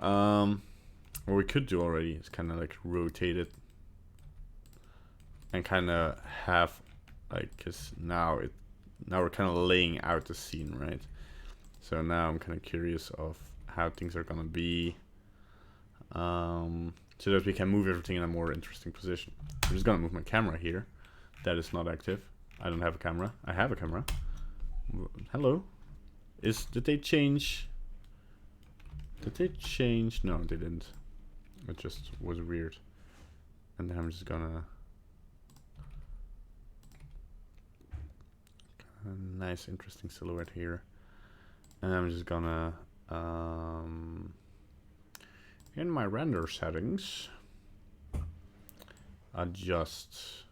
What we could do already is kind of like rotate it and kind of have like, cause now we're kind of laying out the scene, right? So now I'm kind of curious of how things are gonna be, so that we can move everything in a more interesting position. I'm just gonna move my camera here. That is not active. I don't have a camera. I have a camera. Hello. Did they change? Did they change? No, they didn't. It just was weird. And then I'm just gonna. A nice, interesting silhouette here. And I'm just gonna, in my render settings, adjust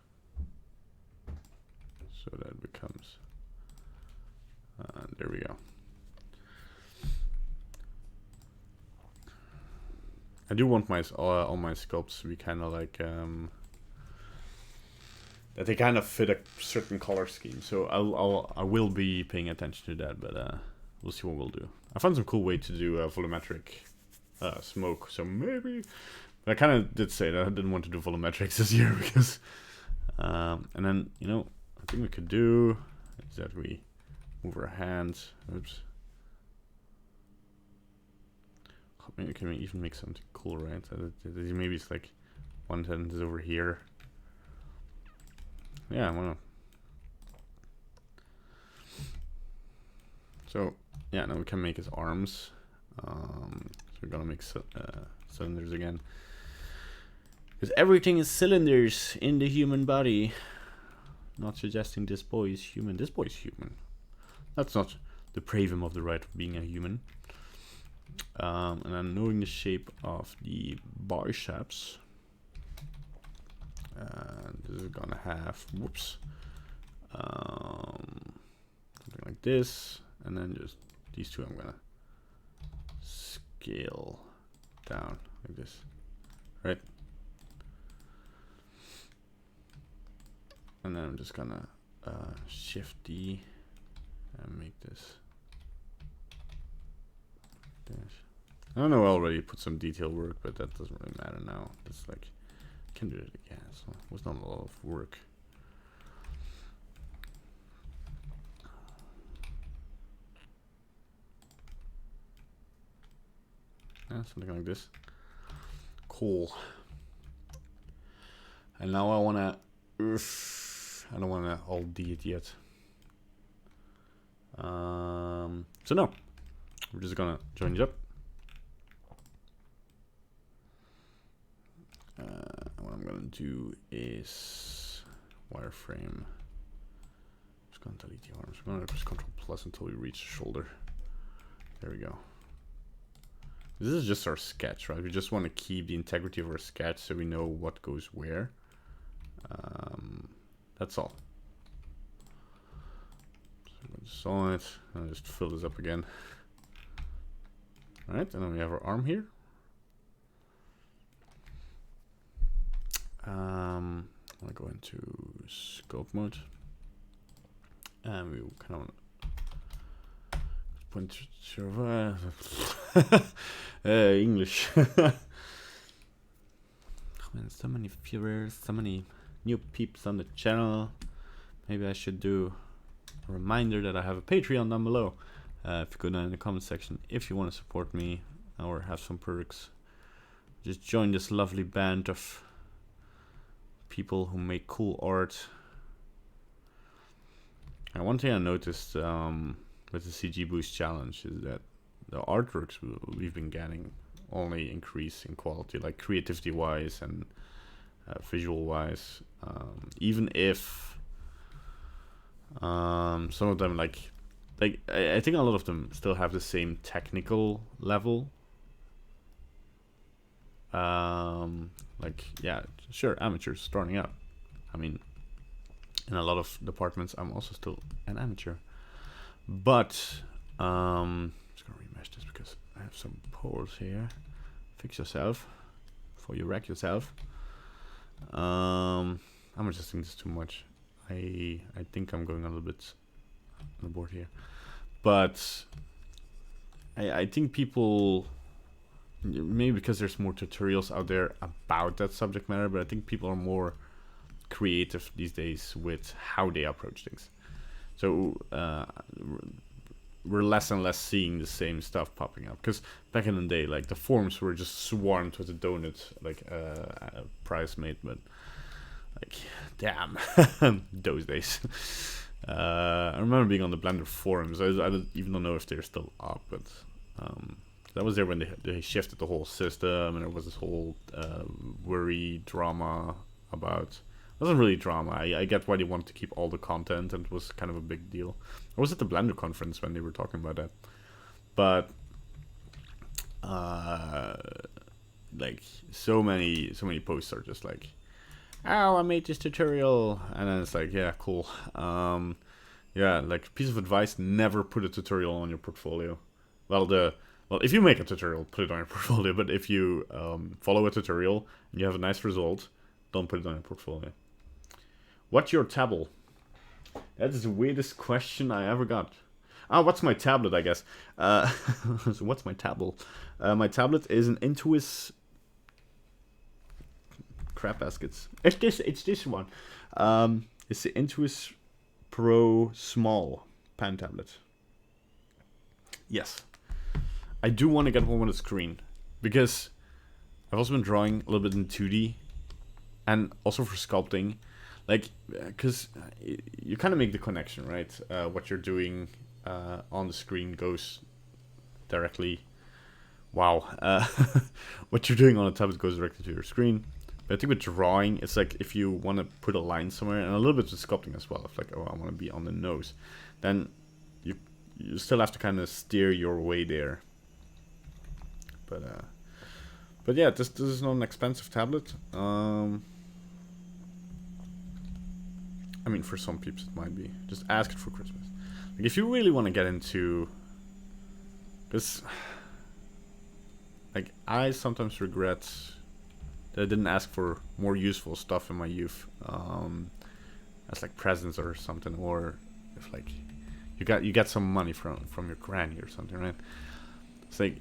so that it becomes, there we go. I do want my all my sculpts to be kind of like that they kind of fit a certain color scheme. So I will be paying attention to that, but we'll see what we'll do. I found some cool way to do volumetric smoke. So maybe, but I kind of did say that I didn't want to do volumetrics this year because, and then you know I think we could do is that we move our hands. Oops. Maybe can we even make something cool, right? Maybe it's like one hand is over here. Yeah, I wanna. So yeah, now we can make his arms. So we're gonna make cylinders again, because everything is cylinders in the human body. Not suggesting this boy is human. This boy is human. That's not deprive him of the right of being a human. And then knowing the shape of the biceps, this is gonna have, whoops, something like this, and then just these two I'm gonna scale down like this, right? And then I'm just gonna shift D and make this. I don't know, I already put some detail work, but that doesn't really matter now. It's like, I can do it again, so it was not a lot of work. Yeah, something like this. Cool. And now I wanna, I don't wanna Alt D it yet. So no, we're just gonna join it up. What I'm gonna do is wireframe. Just gonna delete the arms. We're gonna press Ctrl plus until we reach the shoulder. There we go. This is just our sketch, right? We just want to keep the integrity of our sketch so we know what goes where. That's all. So I'm going to saw it. I'll just fill this up again. All right, and then we have our arm here. I'm gonna go into scope mode, and we kind of point English. Oh, man, so many viewers, so many new peeps on the channel. Maybe I should do a reminder that I have a Patreon down below. If you go down in the comment section, if you want to support me or have some perks, just join this lovely band of people who make cool art. And one thing I noticed with the CGBoost challenge is that the artworks we've been getting only increase in quality, like creativity wise and visual wise. Even if some of them like I think a lot of them still have the same technical level. Like, yeah, sure, amateurs starting out. I mean, in a lot of departments, I'm also still an amateur. But, I'm just gonna remesh this because I have some pores here. Fix yourself before you wreck yourself. I'm adjusting this too much. I think I'm going a little bit on the board here. But, I think people... Maybe because there's more tutorials out there about that subject matter, but I think people are more creative these days with how they approach things. So we're less and less seeing the same stuff popping up. Because back in the day, like the forums were just swarmed with a donut, like prize made, but like, damn, those days. I remember being on the Blender forums. I don't even know if they're still up, but that was there when they shifted the whole system, and there was this whole worry drama about. It wasn't really drama. I get why they wanted to keep all the content, and it was kind of a big deal. I was at the Blender conference when they were talking about that, but like so many posts are just like, "Oh, I made this tutorial," and then it's like, "Yeah, cool." Yeah, like piece of advice: never put a tutorial on your portfolio. Well, if you make a tutorial, put it on your portfolio. But if you follow a tutorial and you have a nice result, don't put it on your portfolio. What's your tablet? That is the weirdest question I ever got. What's my tablet, I guess. So what's my tablet? My tablet is an Intuos... Crap baskets. It's this one. It's the Intuos Pro Small Pen Tablet. Yes. I do want to get one with a screen, because I've also been drawing a little bit in 2D, and also for sculpting, like, because you kind of make the connection, right? What you're doing on the screen goes directly, wow, what you're doing on a tablet goes directly to your screen. But I think with drawing, it's like if you want to put a line somewhere, and a little bit with sculpting as well, if like, oh, I want to be on the nose, then you still have to kind of steer your way there. But yeah, this is not an expensive tablet. I mean, for some people it might be. Just ask it for Christmas. Like, if you really want to get into, because like I sometimes regret that I didn't ask for more useful stuff in my youth, as like presents or something, or if like you get some money from your granny or something, right? It's like,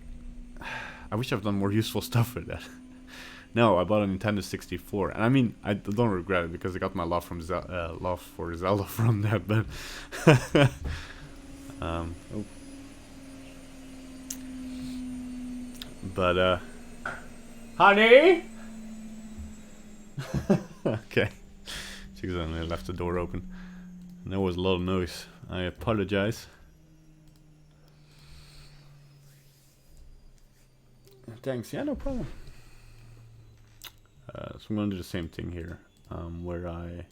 I wish I've done more useful stuff with that. No, I bought a Nintendo 64, and I mean, I don't regret it because I got my love for Zelda from that. But honey. Okay, she only left the door open, and there was a lot of noise. I apologize. thanks. Yeah, no problem. So I'm gonna do the same thing here, where I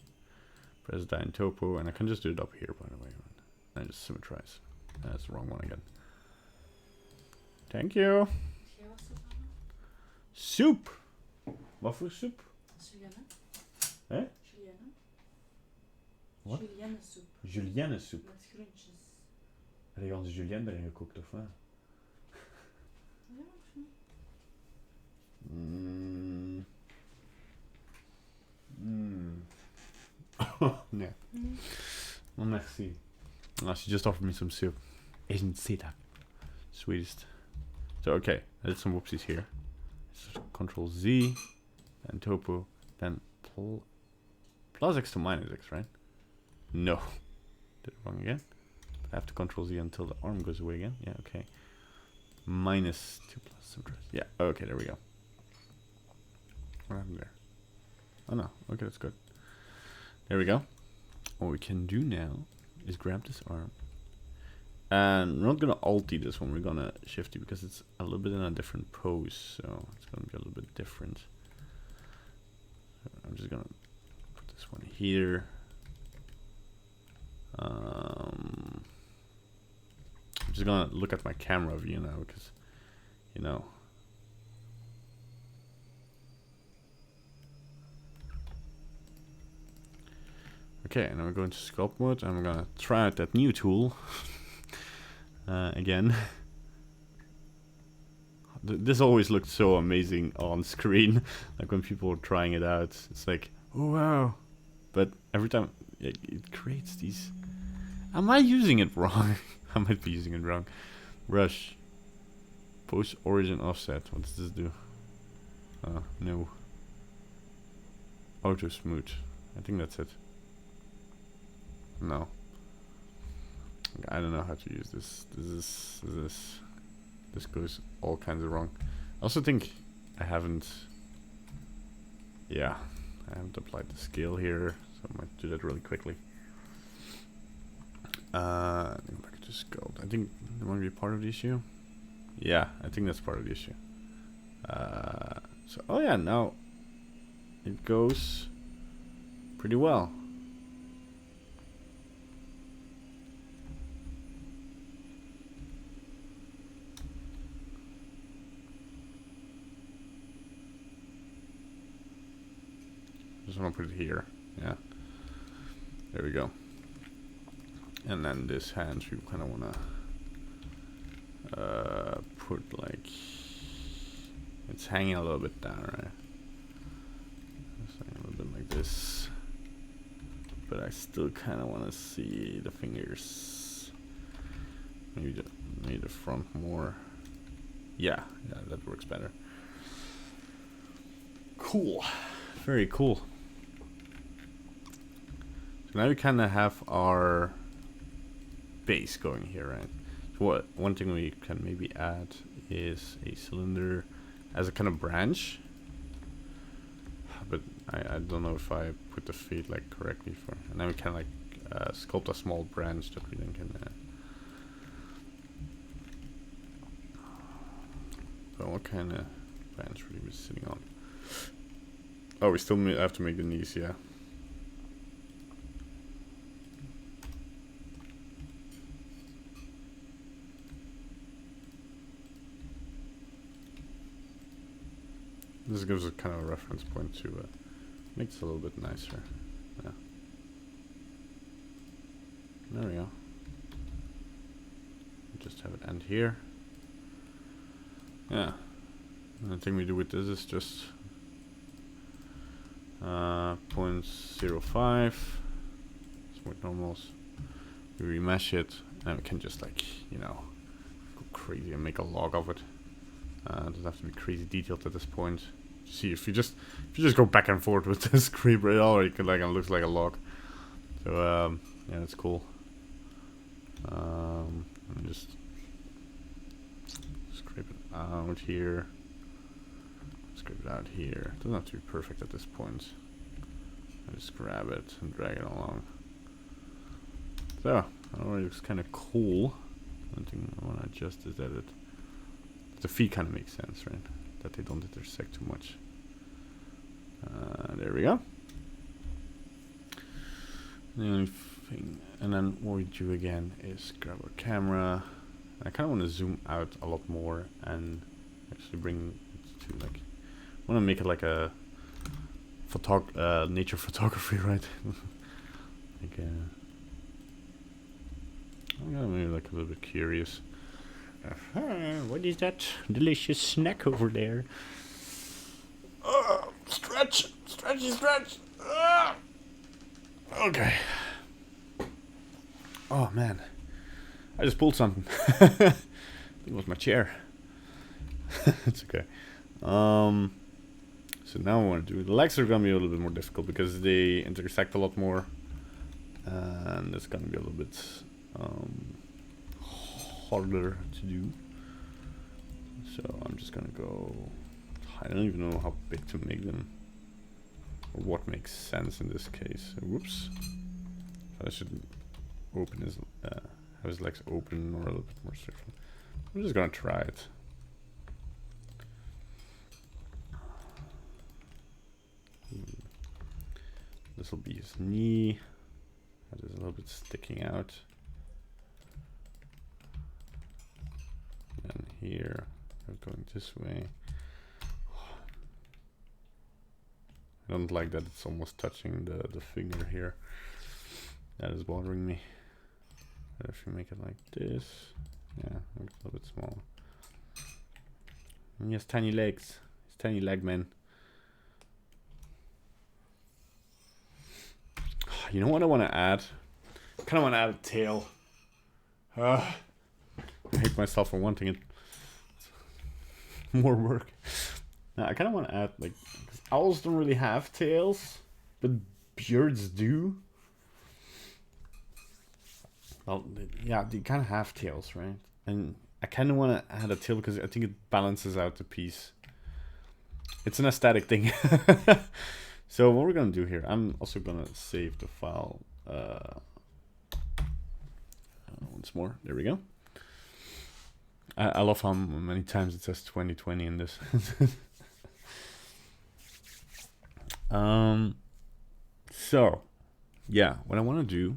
press that in topo, and I can just do it up here, by the way. And just symmetrize. That's the wrong one again. Thank you. Soup. Wat voor soep? Julienne. Eh? Julienne. Wat? Julienne soep. Julienne soep. Met groentjes. Heb je onze Julienne erin gekookt of wat? Ja, of niet? Nee. Well, merci. Oh, she just offered me some soup. Isn't see that sweetest. So okay, I did some whoopsies here. So Control Z, then topo, then plus X to minus X, right? No, did it wrong again. I have to Control Z until the arm goes away again. Yeah, okay. Minus 2 plus symmetrize. Yeah, okay, there we go. What happened there? Oh no, okay, that's good. There we go. What we can do now is grab this arm. And we're not gonna alt this one, we're gonna shift it because it's a little bit in a different pose, so it's gonna be a little bit different. So I'm just gonna put this one here. I'm just gonna look at my camera view now because, you know. Okay, and now we're going to sculpt mode. I'm gonna try out that new tool again. This always looked so amazing on screen, like when people were trying it out. It's like, oh wow! But every time it creates these. Am I using it wrong? I might be using it wrong. Brush. Post origin offset. What does this do? No. Auto smooth. I think that's it. No. I don't know how to use this. This goes all kinds of wrong. I also think I haven't. Yeah, I haven't applied the scale here, so I might do that really quickly. Go back to Sculpt. I think that might be part of the issue. Yeah, I think that's part of the issue. So, oh yeah, now it goes pretty well. Just want to put it here. Yeah. There we go. And then this hands we kind of want to put like it's hanging a little bit down, right? It's hanging a little bit like this, but I still kind of want to see the fingers. Maybe the front more. Yeah, that works better. Cool, very cool. So now we kind of have our base going here, right? So one thing we can maybe add is a cylinder as a kind of branch, but I don't know if I put the feet like correctly for, and then we can like sculpt a small branch that we then can so what kind of branch would he be sitting on? Oh, we still have to make the knees, yeah. This gives a kind of a reference point to make this a little bit nicer. Yeah. There we go. Just have it end here. Yeah. And the thing we do with this is just 0.05 smooth normals. We remesh it, and we can just like, you know, go crazy and make a log of it. It doesn't have to be crazy detailed at this point. See, if you just go back and forth with this creeper, it already could, like, it looks like a log. So yeah, that's cool. Just scrape it out here. Scrape it out here. It doesn't have to be perfect at this point. I just grab it and drag it along. So it already looks kind of cool. One thing I want to adjust is that the feet kind of make sense, right? that they don't intersect too much. There we go. The only thing, and then what we do again is grab our camera. I kind of want to zoom out a lot more and actually bring it to like, I want to make it like a nature photography, right? Like I'm maybe like a little bit curious. What is that delicious snack over there? Stretch! Stretchy stretch! Okay. Oh man. I just pulled something. It was my chair. It's okay. So now I want to do the legs are gonna be a little bit more difficult because they intersect a lot more, and it's gonna be a little bit harder to do. So I'm just gonna go. I don't even know how big to make them, or what makes sense in this case. Whoops. So I should open his, have his legs open or a little bit more circle. I'm just gonna try it. This will be his knee. That is a little bit sticking out. And here, we're going this way. I don't like that it's almost touching the finger here. That is bothering me. But if you make it like this, yeah, make it a little bit smaller. And he has tiny legs. He's tiny leg man. You know what I want to add? I kind of want to add a tail. I hate myself for wanting it. More work. Now, I kind of want to add, like, owls don't really have tails, but birds do. Well, yeah, they kind of have tails, right? And I kind of want to add a tail because I think it balances out the piece. It's an aesthetic thing. So what we're gonna do here, I'm also gonna save the file once more. There we go. I love how many times it says 2020 in this. So yeah, what I want to do,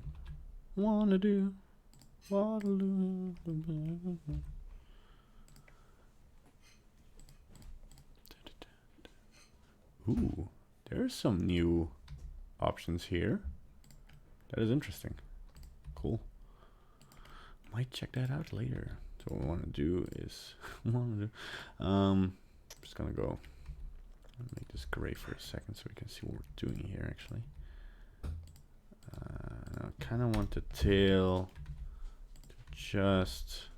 ooh. There's some new options here. That is interesting. Cool. Might check that out later. So what I want to do is, just gonna go and make this gray for a second so we can see what we're doing here actually. I kind of want the tail to just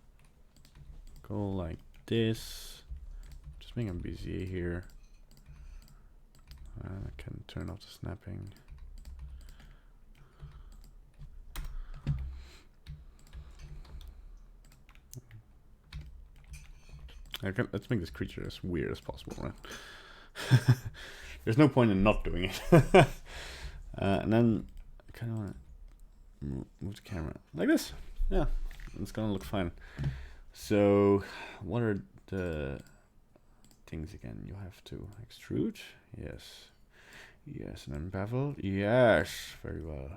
go like this. Just make a Bezier here. I can turn off the snapping. Okay, let's make this creature as weird as possible, right? There's no point in not doing it. And then I kind of want to move the camera like this. Yeah, it's gonna look fine. So, what are the things again? You have to extrude. Yes. Yes, and then bevel. Yes, very well.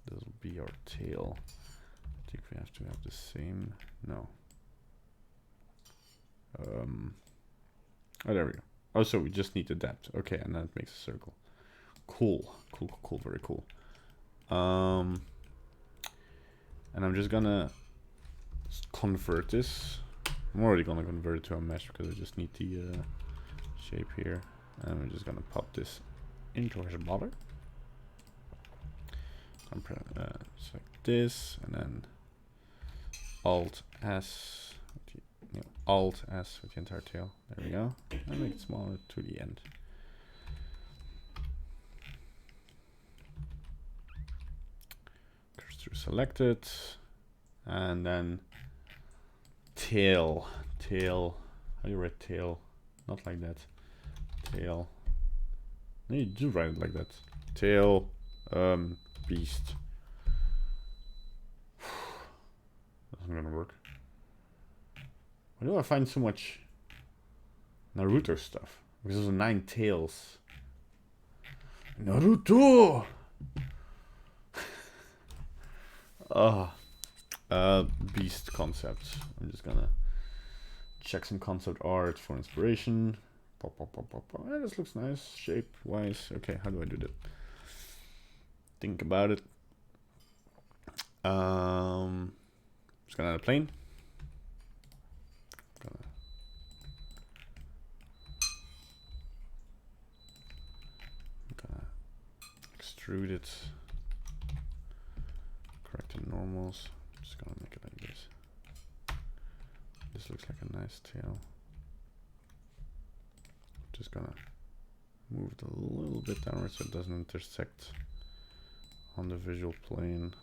This will be our tail. I think we have to have the same. No. Oh, there we go. Oh, so we just need the depth. Okay, and then it makes a circle. Cool. Cool, cool, cool. Very cool. And I'm just gonna convert this. I'm already gonna convert it to a mesh because I just need the shape here. And we're just gonna pop this into his body. I'm select this and then Alt S, Alt S with the entire tail. There we go. And make it smaller to the end. Cursor selected, and then tail. How do you write tail? Not like that. Tail. No, you do write it like that. Tail, beast. That's not gonna work. Why do I find so much Naruto stuff. Because there's 9 tails. Naruto! Beast concepts. I'm just gonna check some concept art for inspiration. Pop, pop, pop, pop, pop. Yeah, this looks nice, shape-wise. Okay, how do I do that? Think about it. Just gonna add a plane. Gonna extrude it. Correct the normals. Just gonna make it like this. This looks like a nice tail. Just gonna move it a little bit downwards so it doesn't intersect on the visual plane.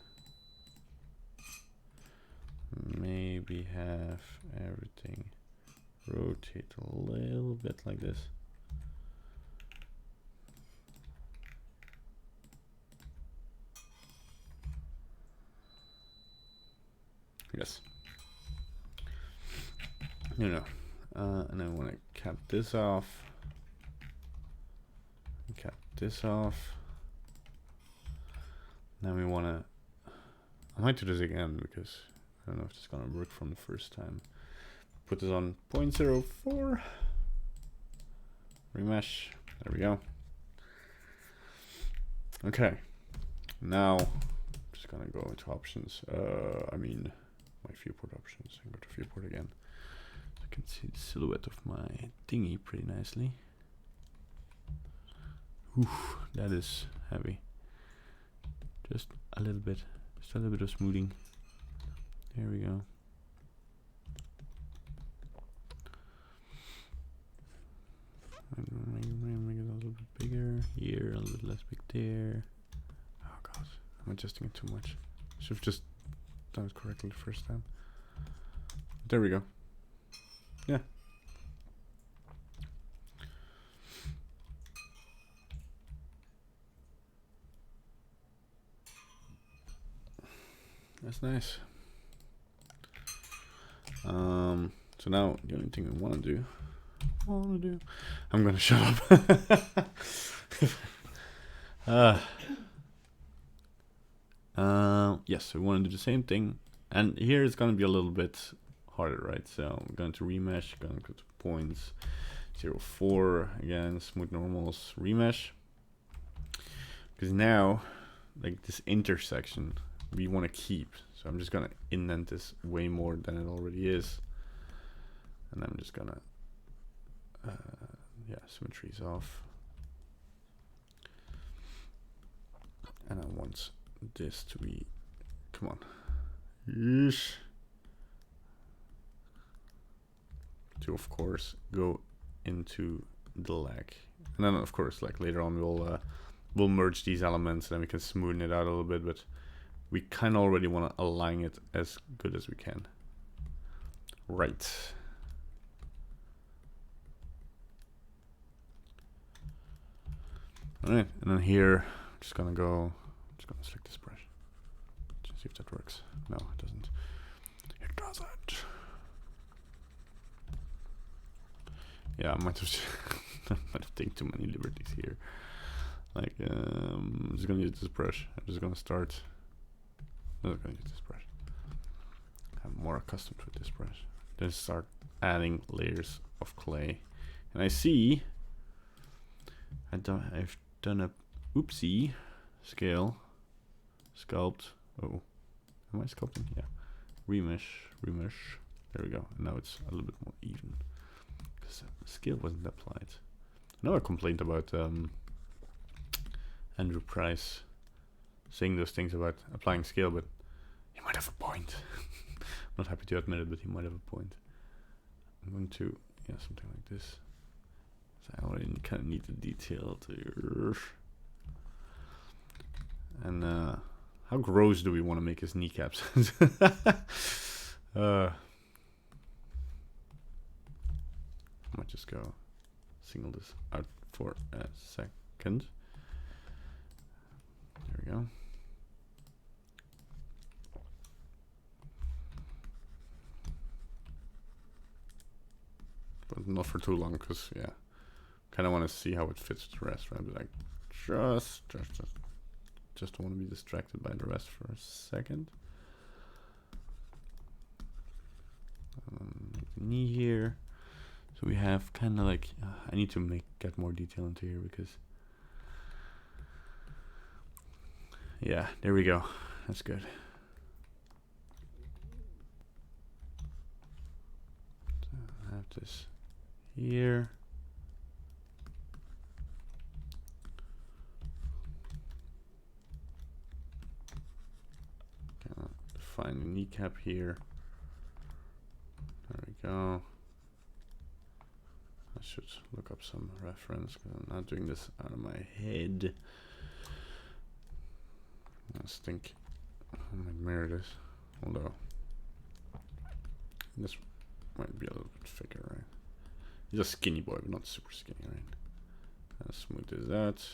Maybe have everything rotate a little bit like this. Yes. You know, and I want to cap this off. Cap this off. Now we want to. I might do this again because I don't know if it's gonna work from the first time. Put this on 0.04. Remesh. There we go. Okay. Now, I'm just gonna go into options. I mean, my viewport options. And go to viewport again. So I can see the silhouette of my thingy pretty nicely. Oof, that is heavy. Just a little bit. Just a little bit of smoothing. There we go. Make it a little bit bigger here, a little bit less big there. Oh god, I'm adjusting it too much. Should have just done it correctly the first time. There we go. Yeah. That's nice. So now the only thing I want to do, I'm gonna shut up. Yes, we want to do the same thing, and here it's gonna be a little bit harder, right? So I'm going to remesh, going to go to points 0.4 again, smooth normals, remesh, because now, like this intersection, we want to keep. So I'm just gonna indent this way more than it already is, and I'm just gonna yeah, symmetry's off, and I want this to be, come on, yeesh, to of course go into the leg, and then of course like later on we'll merge these elements and then we can smoothen it out a little bit, but we kind of already want to align it as good as we can. Right. All right, and then here, I'm just gonna select this brush. Just see if that works. No, it doesn't. It doesn't. Yeah, I might have taken too many liberties here. Like, I'm just gonna use this brush. I'm just gonna start. I'm not gonna use this brush. I'm more accustomed with this brush. Then start adding layers of clay, and I see I've done a oopsie scale, sculpt. Oh, am I sculpting? Yeah, remesh. There we go. And now it's a little bit more even because the scale wasn't applied. I know I complained about Andrew Price saying those things about applying scale, but he might have a point. I'm not happy to admit it, but he might have a point. I'm going to, yeah, something like this. So I already kind of need the detail to, and how gross do we want to make his kneecaps? I might just go single this out for a second. There we go. But not for too long, because yeah, kind of want to see how it fits with the rest, right? But like, just don't want to be distracted by the rest for a second. Knee here. So we have kind of like, I need to get more detail into here because, yeah, there we go. That's good. So I have this here. Gonna define the kneecap here. There we go. I should look up some reference because I'm not doing this out of my head. Let's think. I might mirror this, although this might be a little bit thicker, right? He's a skinny boy, but not super skinny, right? As smooth as that.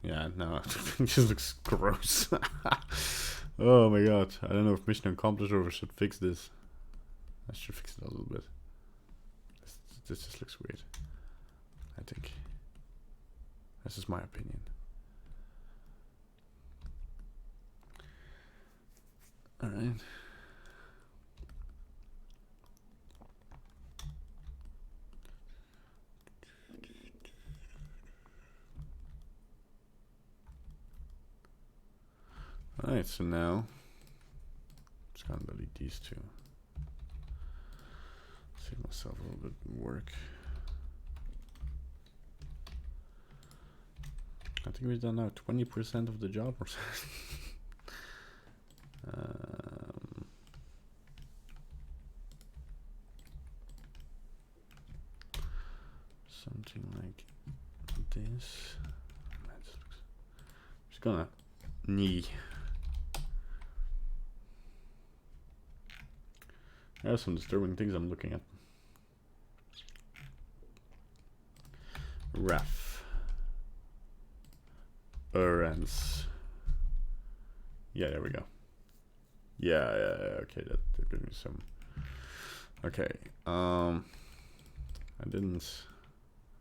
Yeah, no, it just looks gross. Oh my god, I don't know if mission accomplished or if I should fix this. I should fix it a little bit. This just looks weird, I think. This is my opinion. Alright. Alright, so now just gonna delete these two. Save myself a little bit of work. I think we've done now 20% of the job or something. Something like this. Just gonna knee. There are some disturbing things I'm looking at. Ref. Errands. Yeah, there we go. Yeah, okay, that gives me some. Okay, I didn't. I'm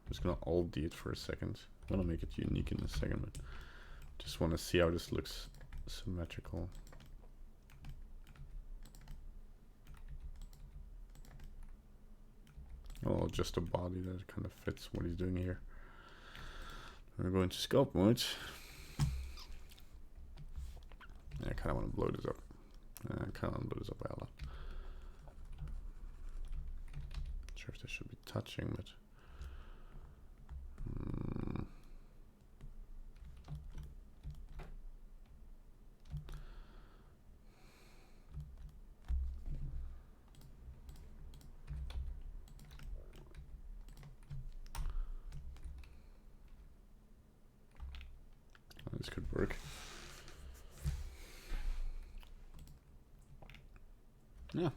just gonna alt it for a second. I'm gonna make it unique in a second, but just want to see how this looks symmetrical. Oh, just a body that kind of fits what he's doing here. We're going to sculpt mode. Yeah, I kind of want to blow this up. I kind of want to blow this up by a lot. Not sure if this should be touching, but. This could work. Yeah.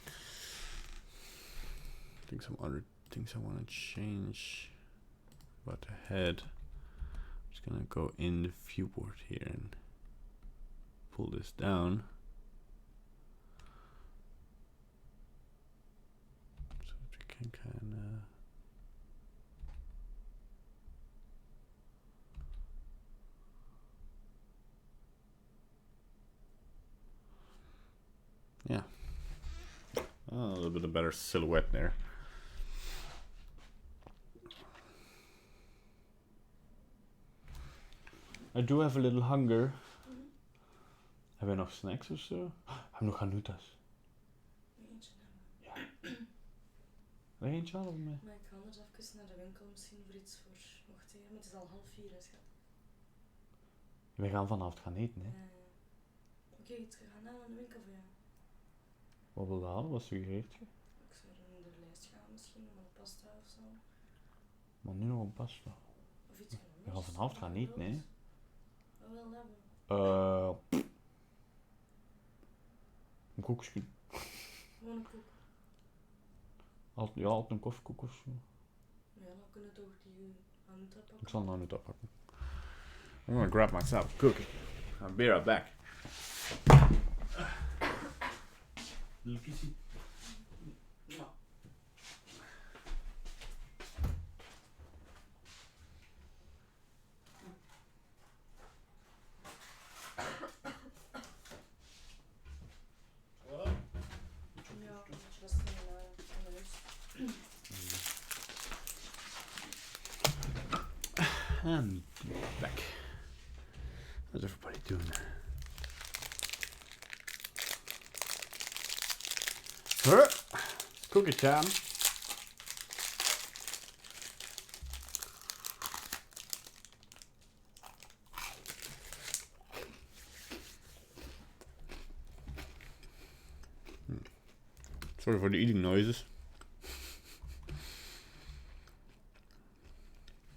I think some other things I want to change about the head. I'm just gonna go in the viewport here and pull this down. So that we can kind of. Yeah, a little bit of better silhouette there. I do have a little hunger. Hebben we nog snacks of zo? Heb nog hanutas? Eentje nemen. Ja. Wil je eentje halen of mee? Maar ik ga anders even naar de winkel misschien voor iets voor. Wacht even, het is al 3:30, hè, schat. We gaan vanavond gaan eten, hè? Oké, we gaan naar de winkel voor jou. Wat wil je halen? Wat suggereert je? Ik zou in de lijst gaan misschien, met een pasta of zo. Maar nu nog een pasta. Of iets anders. We gaan vanavond gaan eten, hè? Wat wil hebben? Een koekje. Gewoon een koek. Ja, altijd een koffiekoek of zo. Ja, dan kunnen we toch die hanuta pakken. Ik zal een hanuta pakken. I'm gonna grab myself a cookie. I'll be right back. Little kissy. And back. How's everybody doing? Cookie time. Sorry for the eating noises.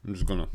I'm just gonna.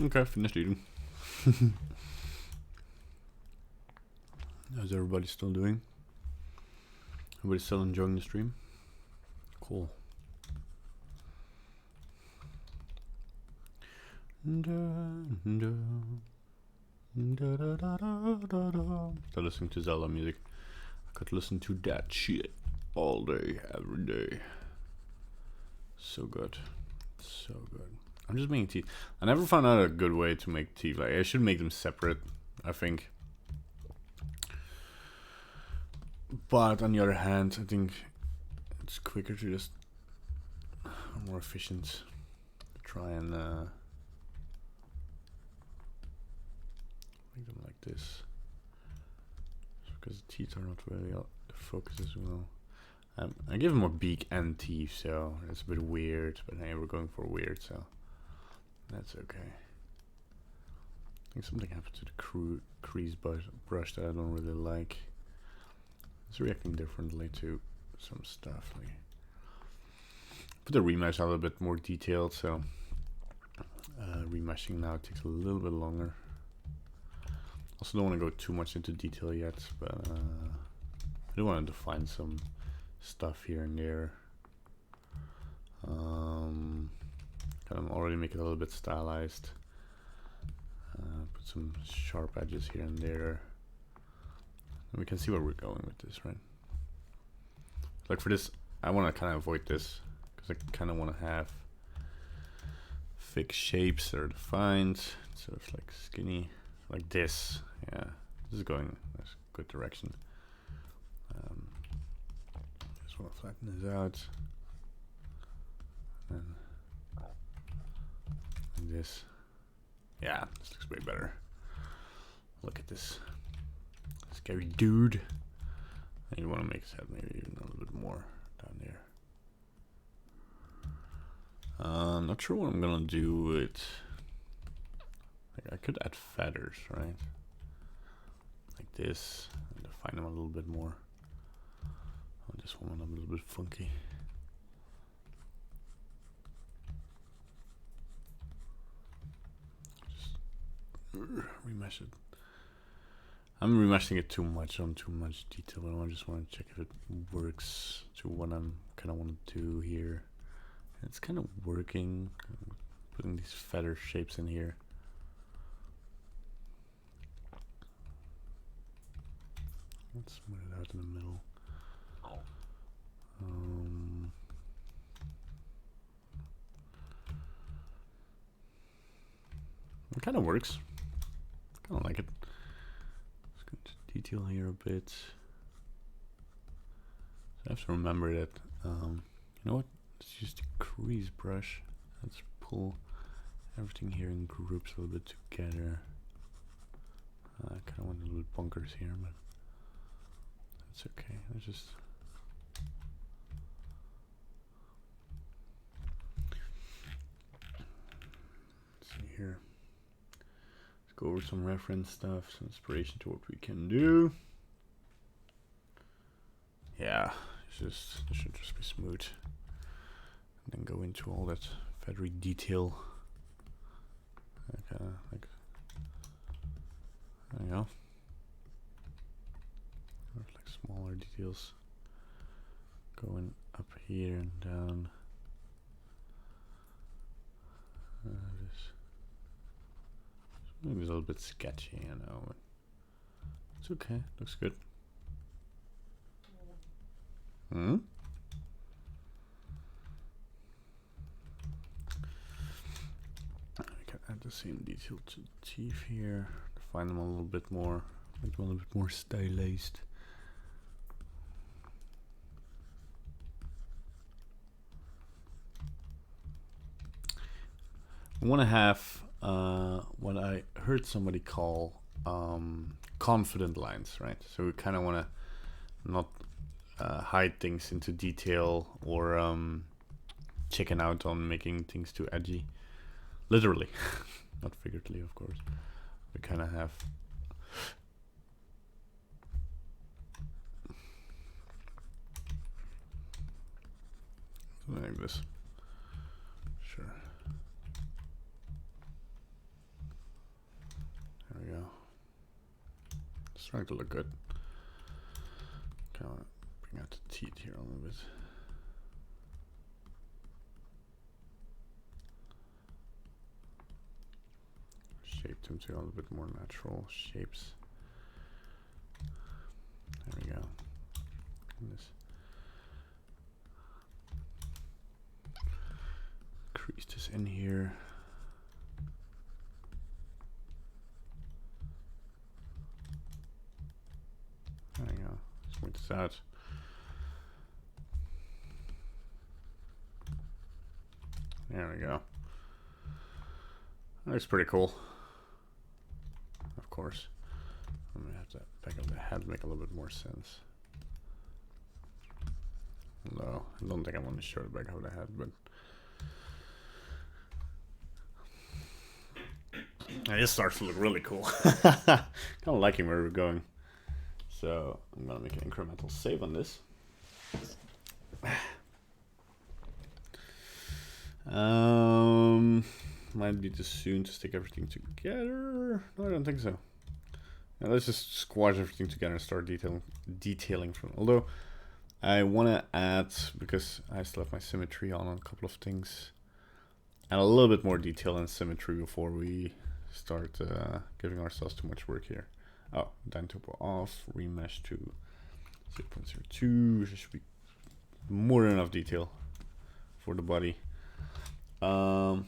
Okay, finished eating. How's everybody still doing? Everybody still enjoying the stream? Cool. Still listening to Zelda music. I could listen to that shit all day, every day. So good. So good. I'm just making teeth. I never found out a good way to make teeth. Like, I should make them separate, I think. But on the other hand, I think it's quicker to just more efficient to try and make them like this, because the teeth are not really focused as well. I give them a beak and teeth, so it's a bit weird, but hey, we're going for weird, so that's okay. I think something happened to the crease brush that I don't really like. It's reacting differently to some stuff. Like, put the remesh a little bit more detailed, so remeshing now takes a little bit longer. Also don't want to go too much into detail yet, but I do want to define some stuff here and there. Kind of already make it a little bit stylized. Put some sharp edges here and there. And we can see where we're going with this, right? Like for this, I want to kind of avoid this because I kind of want to have fixed shapes that are defined instead of like skinny, like this. Yeah, this is going a good direction. Just want to flatten this out. And this. Yeah, this looks way better. Look at this scary dude. And you want to make his head maybe even a little bit more down there. Not sure what I'm gonna do with. Like I could add feathers, right? Like this, and define them a little bit more. Oh, this one a little bit funky. Remesh it. I'm remeshing it too much on too much detail. I just want to check if it works to what I'm kind of want to do here. It's kind of working. I'm putting these feather shapes in here. Let's smooth it out in the middle. It kind of works. Kind of like it. Let's go to detail here a bit. So I have to remember that. You know what? Let's use the crease brush. Let's pull everything here in groups a little bit together. I kind of want a little bit bunkers here, but that's okay. Let's just. Let's see here. Go over some reference stuff, some inspiration to what we can do. Yeah, it should just be smooth. And then go into all that feathery detail. Like there you go. Like smaller details going up here and down. Maybe it's a little bit sketchy, you know, but it's okay. Looks good. Hmm? I can add the same detail to the teeth here. Define them a little bit more. Make them a little bit more stylized. I want to have what I heard somebody call confident lines, right? So we kind of want to not hide things into detail or chicken out on making things too edgy. Literally, not figuratively, of course. We kind of have something like this. Sure. There we go. It's starting to look good. Kind of bring out the teeth here a little bit. Shape them to a little bit more natural shapes. There we go. And this crease this in here. There we go. Smooth this out. There we go. That's pretty cool. Of course. I'm gonna have to back up the head to make a little bit more sense. No, I don't think I want to show the back of the head, but this starts to look really cool. Kind of liking where we're going. So I'm gonna make an incremental save on this. Might be too soon to stick everything together. No, I don't think so. Now let's just squash everything together and start detailing from. Although I want to add, because I still have my symmetry on a couple of things, add a little bit more detail and symmetry before we start giving ourselves too much work here. Oh, dyne topo off, remesh to 0.02, which should be more than enough detail for the body. I'm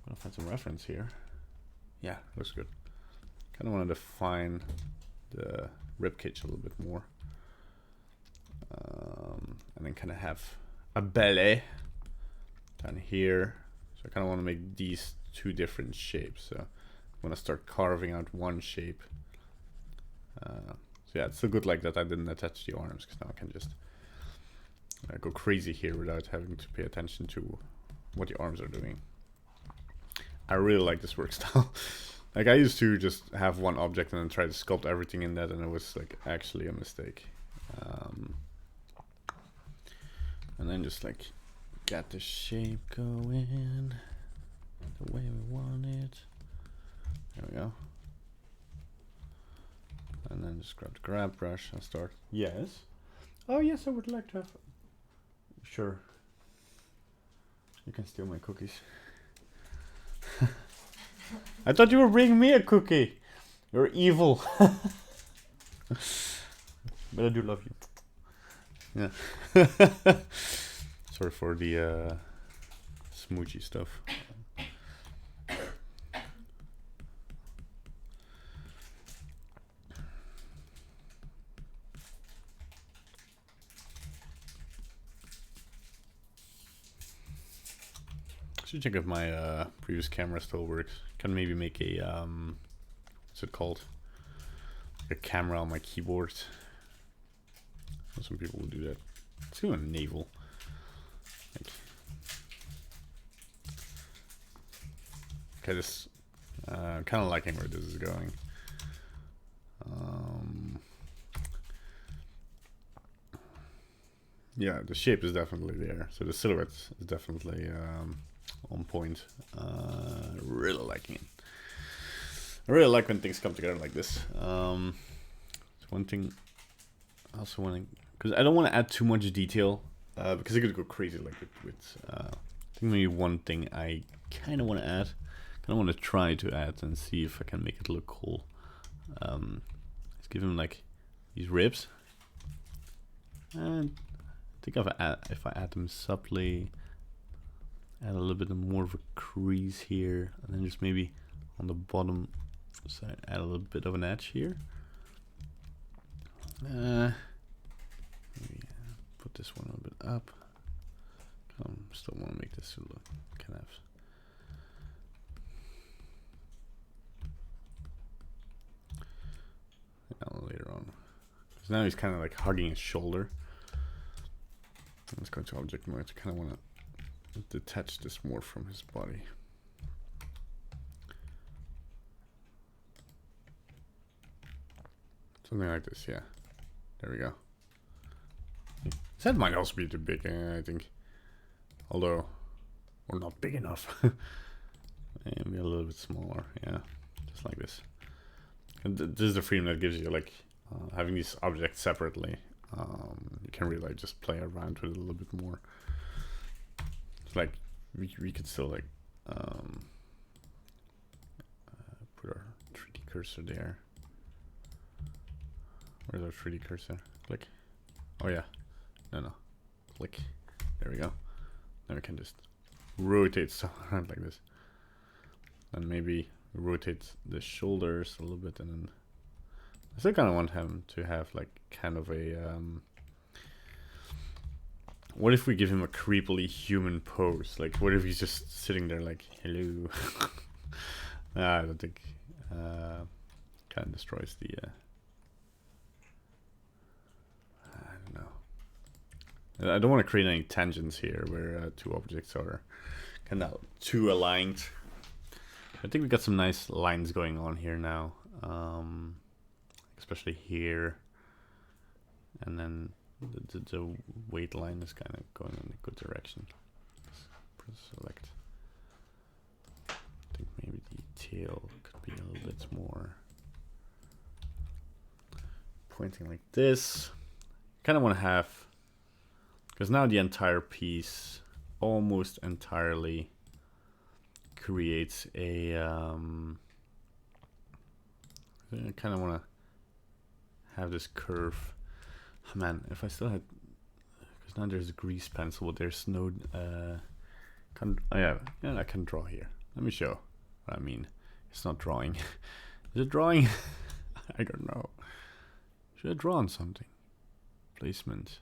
gonna find some reference here. Yeah, looks good. Kind of want to define the ribcage a little bit more, and then kind of have a belly down here. So I kind of want to make these two different shapes. So I'm gonna start carving out one shape. So yeah, it's still good like that I didn't attach the arms, because now I can just go crazy here without having to pay attention to what the arms are doing. I really like this work style. Like, I used to just have one object and then try to sculpt everything in that, and it was like actually a mistake. And then just like get the shape going the way we want it. There we go. And then just grab the grab brush and start. Yes. Oh yes, I would like to have. Sure. You can steal my cookies. I thought you were bringing me a cookie. You're evil. But I do love you. Yeah. Sorry for the smoochy stuff. Should check if my previous camera still works. Can maybe make a what's it called? Like a camera on my keyboard. Some people will do that. Let's do a navel. Like, okay, this kind of liking where this is going. Yeah, the shape is definitely there. So the silhouette is definitely on point. Really liking it. I really like when things come together like this. So one thing I also want to, because I don't want to add too much detail, because it could go crazy like with I think maybe one thing I kind of want to add, kind of want to try to add and see if I can make it look cool. Let's give him like these ribs, and I think if I add them subtly, add a little bit more of a crease here, and then just maybe on the bottom side add a little bit of an edge here. Maybe put this one a little bit up. Still want to make this look kind of. Later on, because now he's kind of like hugging his shoulder. Let's go to object mode. I kind of want to detach this more from his body. Something like this, yeah. There we go. His head might also be too big, I think. Although, we're not big enough. Maybe a little bit smaller, yeah. Just like this. And this is the freedom that gives you, like, having these objects separately. You can really like just play around with it a little bit more. It's like we could still like put our 3D cursor there. Where's our 3D cursor? Click. Oh yeah. No. Click. There we go. Then we can just rotate stuff around like this. And maybe rotate the shoulders a little bit, and then I still kind of want him to have like kind of a what if we give him a creepily human pose? Like, what if he's just sitting there like, hello? I don't think kind of destroys the I don't know. I don't want to create any tangents here where two objects are kind of too aligned. I think we got some nice lines going on here now. Especially here, and then the weight line is kind of going in a good direction. Press select. I think maybe the tail could be a little bit more pointing like this. Kind of want to have, because now the entire piece almost entirely creates a, I kind of want to have this curve. Oh, man, if I still had, because now there's a grease pencil, but there's no, oh yeah, I can draw here. Let me show what I mean. It's not drawing. Is it drawing? I don't know. Should I draw on something? Placement.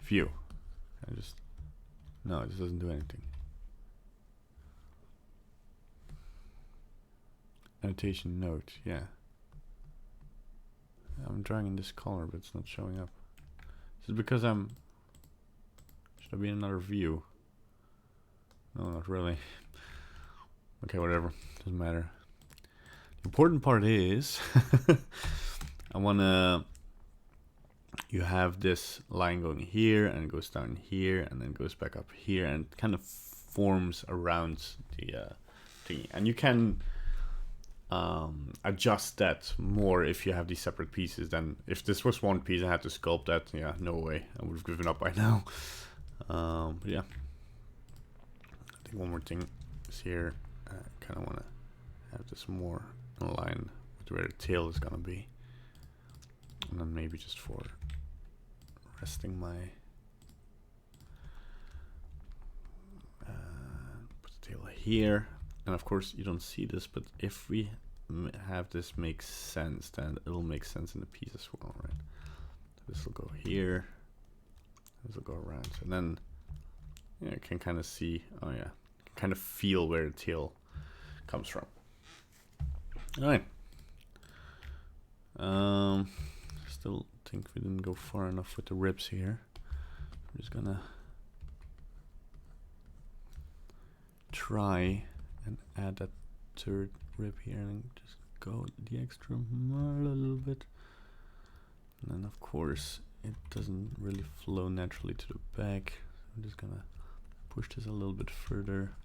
View. I just, no, it just doesn't do anything. Annotation note, yeah. I'm drawing in this color, but it's not showing up. Is it because should I be in another view? No, not really. Okay, whatever, doesn't matter. The important part is, I wanna, you have this line going here, and it goes down here, and then goes back up here, and it kind of forms around the thingy. And you can adjust that more if you have these separate pieces. Then if this was one piece, I had to sculpt that. Yeah, no way, I would have given up by now. But yeah, I think one more thing is here. I kind of want to have this more in line with where the tail is gonna be, and then maybe just for resting my put the tail here. And of course you don't see this, but if we have this make sense, then it'll make sense in the piece as well, right? So this will go here, this will go around, and then yeah, you can kind of see, oh yeah, kind of feel where the tail comes from. All right. Still think we didn't go far enough with the ribs here. I'm just gonna try and add that third rib here and just go the extra mile a little bit. And then of course it doesn't really flow naturally to the back. I'm just gonna push this a little bit further.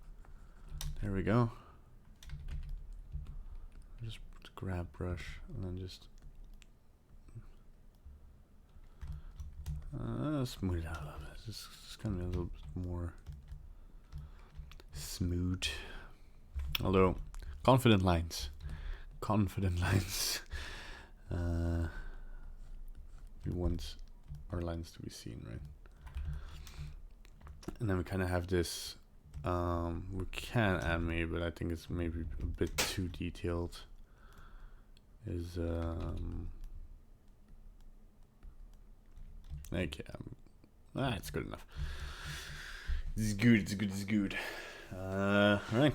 There we go. Just grab brush and then just smooth it out a little bit. Just kind of a little bit more smooth. Although confident lines. We want our lines to be seen, right? And then we kind of have this. We can animate, but I think it's maybe a bit too detailed. Is okay, it's good enough. It's good. All right.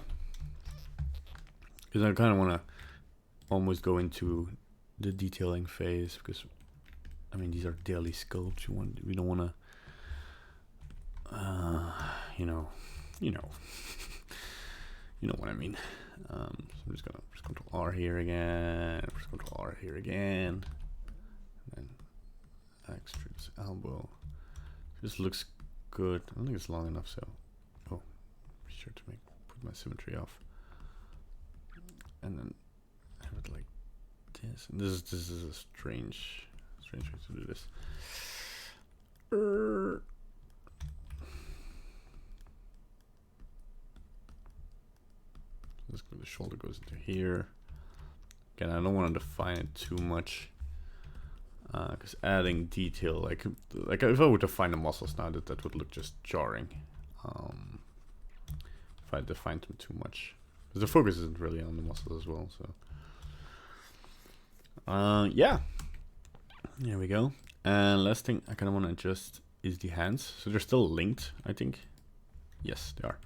Because I kind of want to almost go into the detailing phase, because I mean these are daily sculpts. We don't want to, you know what I mean. So I'm just gonna press Ctrl R here again, press Ctrl R here again, and then extrude this elbow. This looks good. I don't think it's long enough, so be sure to put my symmetry off, and then have it like this. And this is a strange way to do this. The shoulder goes into here. Again, I don't want to define it too much, because adding detail, like if I were to define the muscles now, that would look just jarring. If I defined them too much, because the focus isn't really on the muscles as well. So, yeah, there we go. And last thing I kind of want to adjust is the hands. So they're still linked, I think. Yes, they are.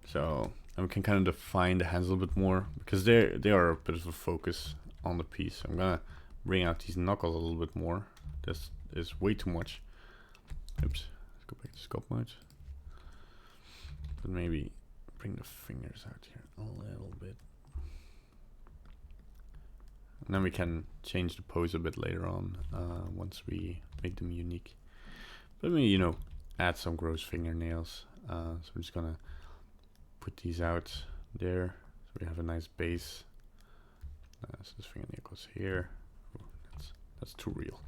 So we can kind of define the hands a little bit more, because they are a bit of a focus on the piece. I'm gonna bring out these knuckles a little bit more. This is way too much. Oops. Let's go back to sculpt mode. But maybe bring the fingers out here a little bit. And then we can change the pose a bit later on, once we make them unique. But maybe, add some gross fingernails. So I'm just gonna put these out there, so we have a nice base. So this fingernail goes here. Ooh, That's too real.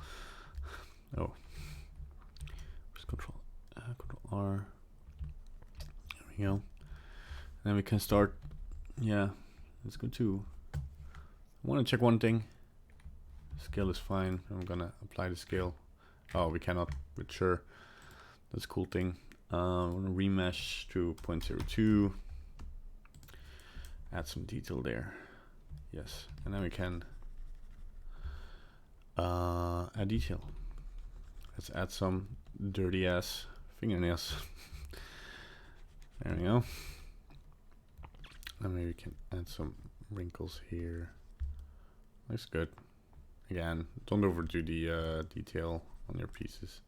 Oh. Just Control R. There we go. Then we can start. Yeah, let's go to. I want to check one thing. Scale is fine. I'm gonna apply the scale. Oh, we cannot, but sure. That's a cool thing. I'm gonna remesh to 0.02. Add some detail there. Yes, and then we can add detail. Let's add some dirty ass fingernails. There we go. And maybe we can add some wrinkles here. Looks good. Again, don't overdo the detail on your pieces.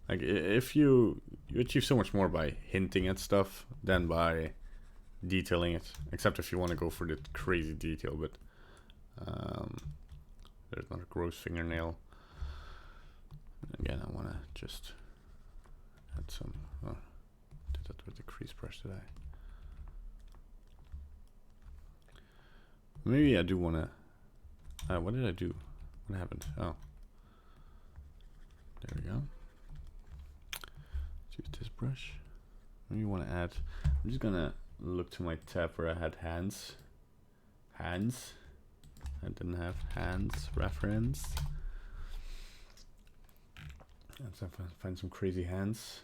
Like if you achieve so much more by hinting at stuff than by detailing it. Except if you want to go for the crazy detail, but there's not a gross fingernail. Again, I want to just add some. Oh, did that with the crease brush today. Maybe I do want to. What did I do? What happened? Oh, there we go. Let's use this brush. Maybe you want to add. I'm just gonna look to my tab where I had hands. Hands. I didn't have hands reference. Let's find some crazy hands.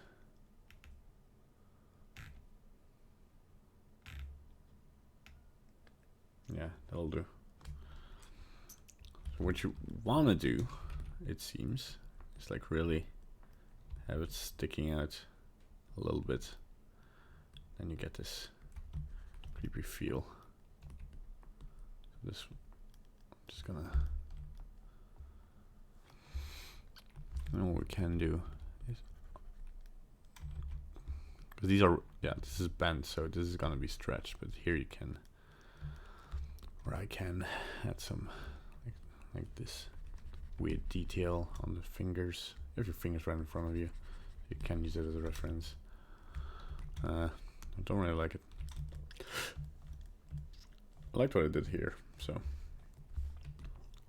Yeah, that'll do. So what you want to do, it seems, is like really have it sticking out a little bit. Then you get this creepy feel. So this, I'm just gonna. You know what we can do is, because these are, yeah, this is bent, so this is gonna be stretched. But here you can, or I can add some like this weird detail on the fingers. If your fingers right in front of you, you can use it as a reference. I don't really like it. I liked what I did here, so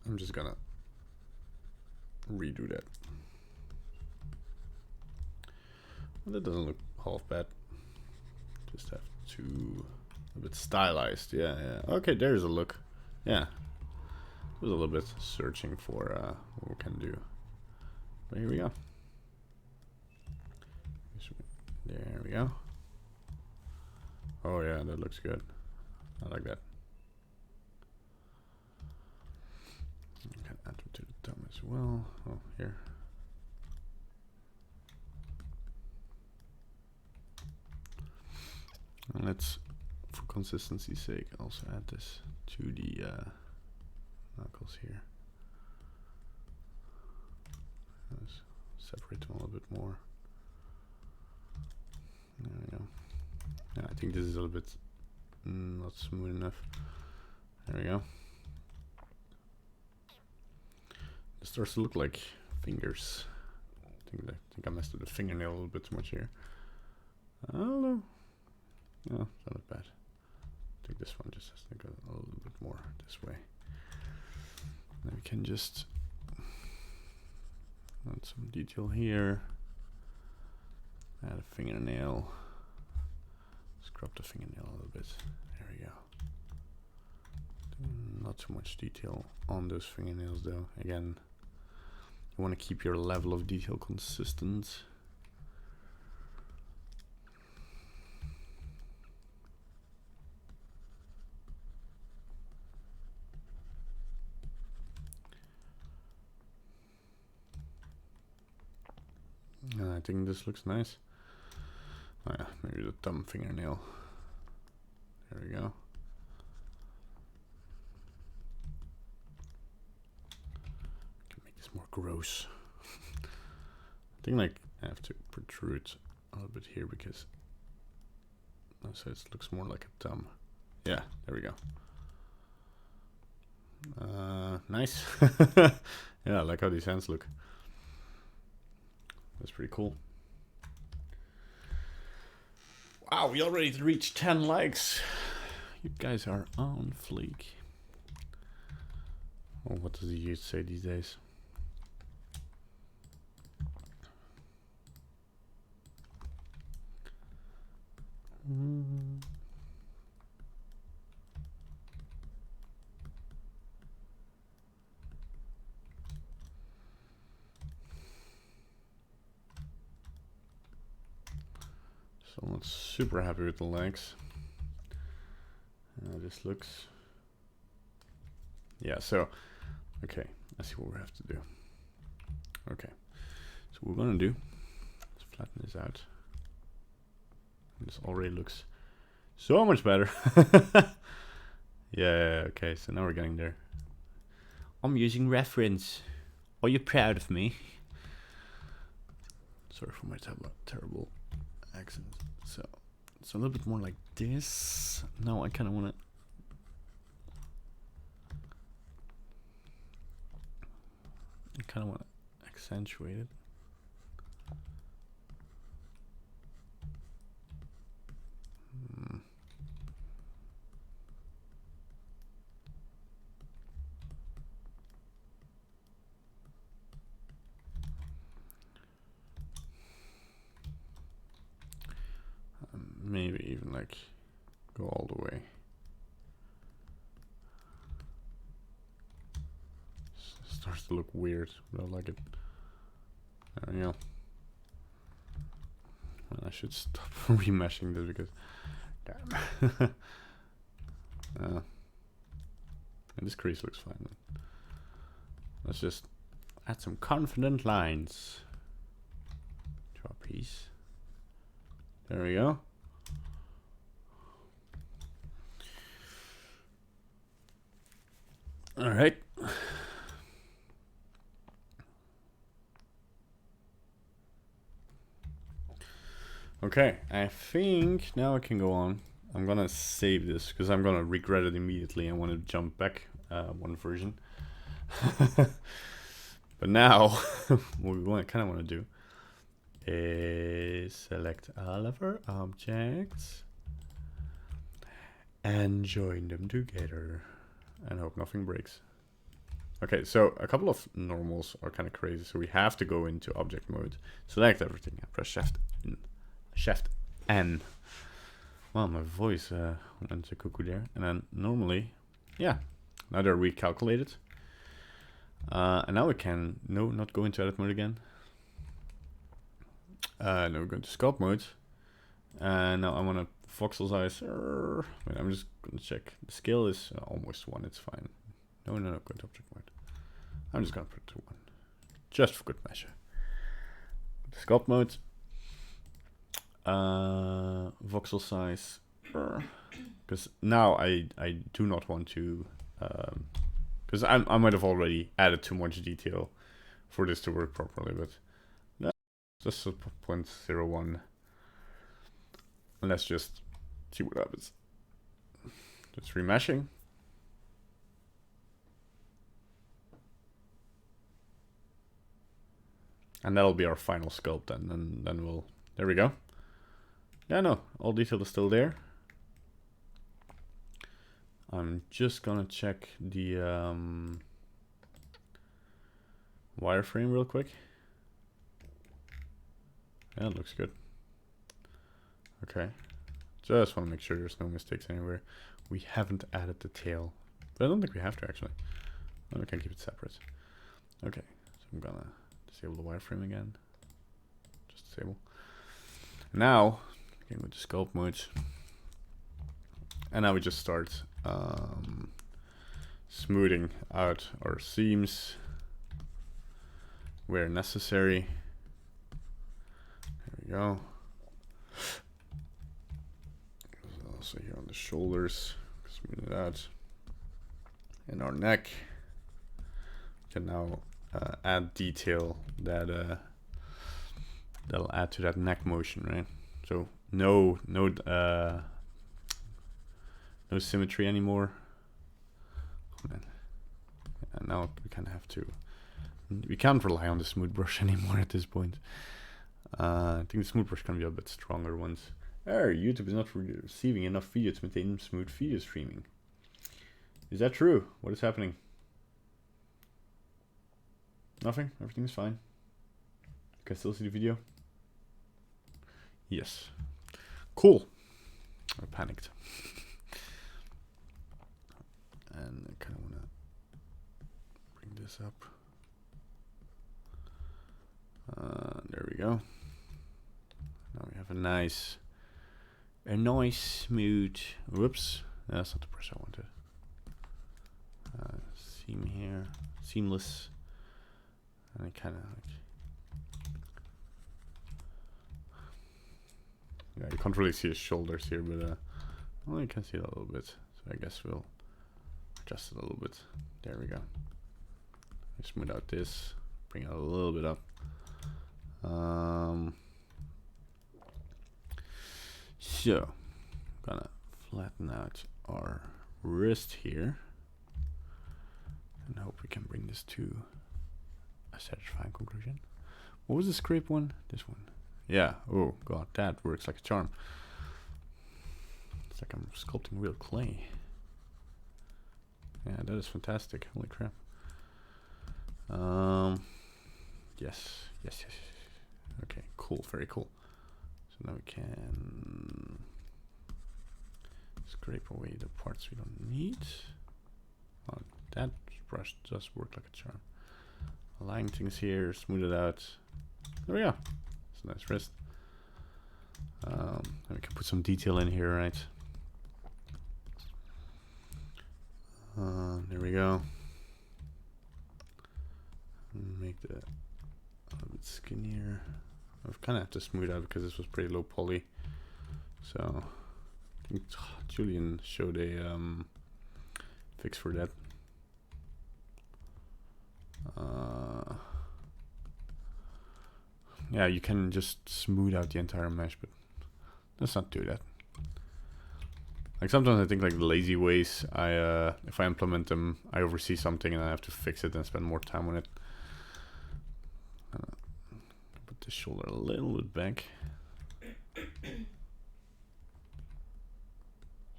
I'm just gonna redo that. Well, that doesn't look half bad. Just have to a bit stylized. Yeah, yeah. Okay, there's a look. Yeah, it was a little bit searching for what we can do. But here we go. There we go. Oh yeah, that looks good. I like that. You can add it to the thumb as well. Oh, here. And let's, for consistency's sake, also add this to the knuckles here. Let's separate them a little bit more. There we go. Yeah, I think this is a little bit not smooth enough. There we go. It starts to look like fingers. I think I messed with the fingernail a little bit too much here. I don't know. No, it's not bad. I think this one just has to go a little bit more this way. Then we can just add some detail here. Add a fingernail. Scrub the fingernail a little bit. There we go. Not too much detail on those fingernails though. Again, you want to keep your level of detail consistent. I think this looks nice. Oh yeah, maybe the thumb fingernail. There we go. Can make this more gross. I think like I have to protrude a little bit here because so it looks more like a thumb. Yeah, there we go. Nice. Yeah, I like how these hands look. That's pretty cool. Wow, we already reached 10 likes. You guys are on fleek. Oh, what does he use to say these days? So I'm not super happy with the legs. This looks... Yeah, so... Okay, let's see what we have to do. Okay, so what we're gonna do is flatten this out. This already looks so much better. Yeah, okay, so now we're getting there. I'm using reference. Are you proud of me? Sorry for my terrible accent. So it's a little bit more like this. Now I kind of want to... accentuate it. Maybe even like go all the way. Starts to look weird, but I like it. There we go. Well, I should stop remeshing this because damn. And this crease looks fine. Let's just add some confident lines to our piece. There we go. All right. Okay, I think now I can go on. I'm gonna save this because I'm gonna regret it immediately. I want to jump back one version. But now, what we kind of want to do is select all of our objects and join them together and hope nothing breaks. Okay, so a couple of normals are kind of crazy, so we have to go into object mode, select everything, and press Shift N. Well, my voice went to cuckoo there. And then normally, yeah, now they're recalculated. And now we can, not go into edit mode again. Now we're going to sculpt mode. And now I want to voxel size. Wait, I'm just going to check. The scale is almost 1, it's fine. No, go to object mode. I'm just going to put it to 1. Just for good measure. Sculpt mode. Voxel size, because now I do not want to, because I might have already added too much detail for this to work properly, but no, just a 0.01. And let's just see what happens. Just remeshing. And that'll be our final sculpt, and then we'll, there we go. Yeah, no, all detail is still there. I'm just gonna check the wireframe real quick. Yeah, it looks good. Okay, just want to make sure there's no mistakes anywhere. We haven't added the tail, but I don't think we have to actually. No, we can keep it separate. Okay, so I'm gonna disable the wireframe again. Just disable. Now, okay, with the sculpt mode, and now we just start smoothing out our seams where necessary. There we go. Also here on the shoulders, smooth it out. In our neck, we can now add detail that that'll add to that neck motion, right? So no symmetry anymore. And now we kind of have to. We can't rely on the smooth brush anymore at this point. I think the smooth brush can be a bit stronger once. YouTube is not receiving enough video to maintain smooth video streaming. Is that true? What is happening? Nothing. Everything is fine. Can I still see the video? Yes. Cool. I panicked. And I kind of want to bring this up. There we go. Now we have a nice a nice smooth, whoops, that's not the brush I wanted. Seam here, seamless, and it kind of like, yeah, you can't really see his shoulders here, but well, you can see it a little bit. So I guess we'll adjust it a little bit. There we go. Smooth out this, bring it a little bit up. So I'm gonna flatten out our wrist here and hope we can bring this to a satisfying conclusion. What was the scrape one? This one. Yeah, oh god, that works like a charm. It's like I'm sculpting real clay. Yeah, that is fantastic. Holy crap. Yes. Okay, cool, very cool. So now we can scrape away the parts we don't need. Oh, that brush does work like a charm. Align things here, smooth it out. There we go. It's a nice wrist. And we can put some detail in here, right? There we go. Make the a little bit skinnier. I've kind of have to smooth out because this was pretty low poly. So I think Julian showed a fix for that. Yeah, you can just smooth out the entire mesh, but let's not do that. Like sometimes I think like the lazy ways, if I implement them, I oversee something and I have to fix it and spend more time on it. Put the shoulder a little bit back. So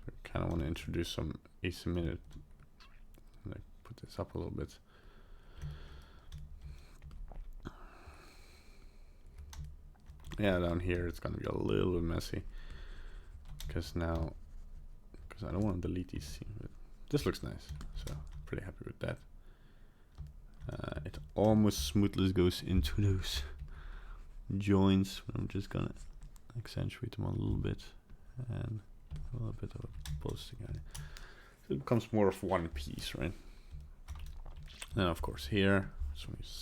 I kind of want to introduce some asymmetry. Like put this up a little bit. Yeah, down here it's gonna be a little bit messy because I don't want to delete these seams, but this looks nice, so pretty happy with that. It almost smoothly goes into those joints, but I'm just gonna accentuate them a little bit and a little bit of a posting on it. So it becomes more of one piece, right? And of course here, just want to use the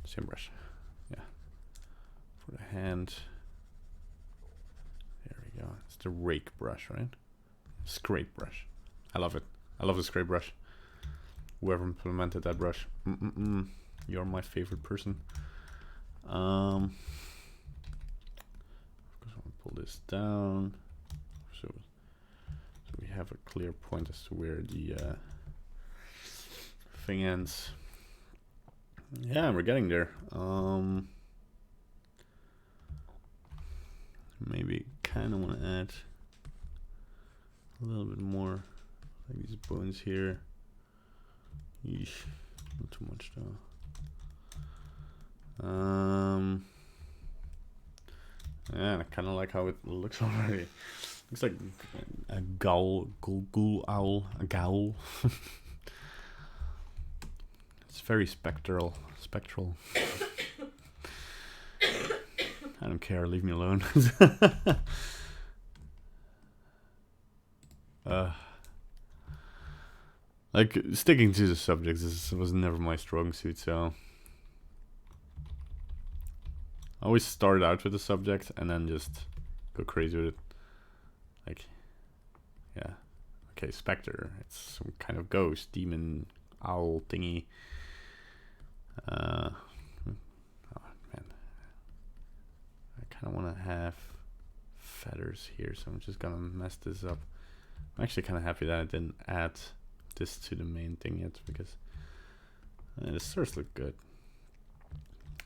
same brush, yeah. For the hand, there we go. It's the Rake Brush, right? Scrape brush. I love it. I love the scrape brush. Whoever implemented that brush, you're my favorite person. Of course, I'm gonna pull this down, so we have a clear point as to where the thing ends. Yeah, we're getting there. Maybe kind of want to add a little bit more, like these bones here. Yeesh, not too much though. Yeah, I kind of like how it looks already. Looks like a ghoul owl, a ghoul. It's very spectral. I don't care, leave me alone. Like, sticking to the subjects was never my strong suit, so I always start out with the subject and then just go crazy with it. Like, yeah, okay, Spectre, it's some kind of ghost, demon, owl thingy. Oh man, I kind of want to have feathers here, so I'm just gonna mess this up. I'm actually kind of happy that I didn't add this to the main thing yet, because the stars look good.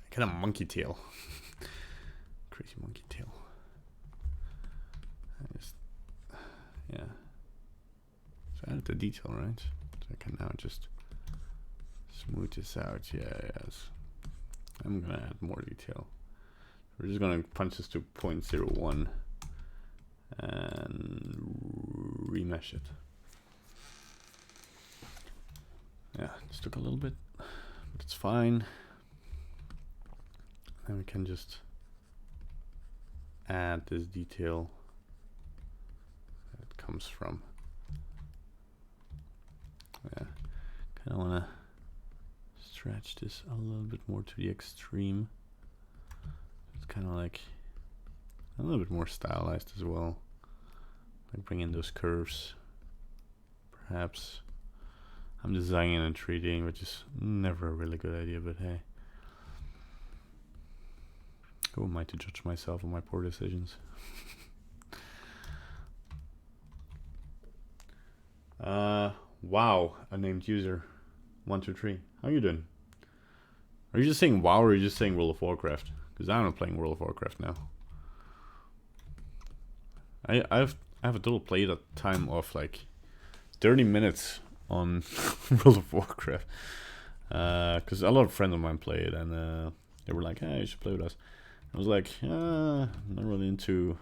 Kind of monkey tail. Crazy monkey tail. Yeah. So I added the detail, right? So I can now just smooth this out. Yes. I'm gonna add more detail. We're just gonna punch this to 0.01 and remesh it. Yeah, this took a little bit, but it's fine. Then we can just add this detail comes from. Yeah, kind of want to stretch this a little bit more to the extreme. It's kind of like a little bit more stylized as well. Like bring in those curves. Perhaps I'm designing and 3Ding, which is never a really good idea, but hey. Who am I to judge myself on my poor decisions? Wow, a named user. 123. How you doing? Are you just saying wow or are you just saying World of Warcraft? Because I'm not playing World of Warcraft now. I have a total play time of like 30 minutes on World of Warcraft. Because a lot of friends of mine play it and they were like, hey, you should play with us. I was like, not really into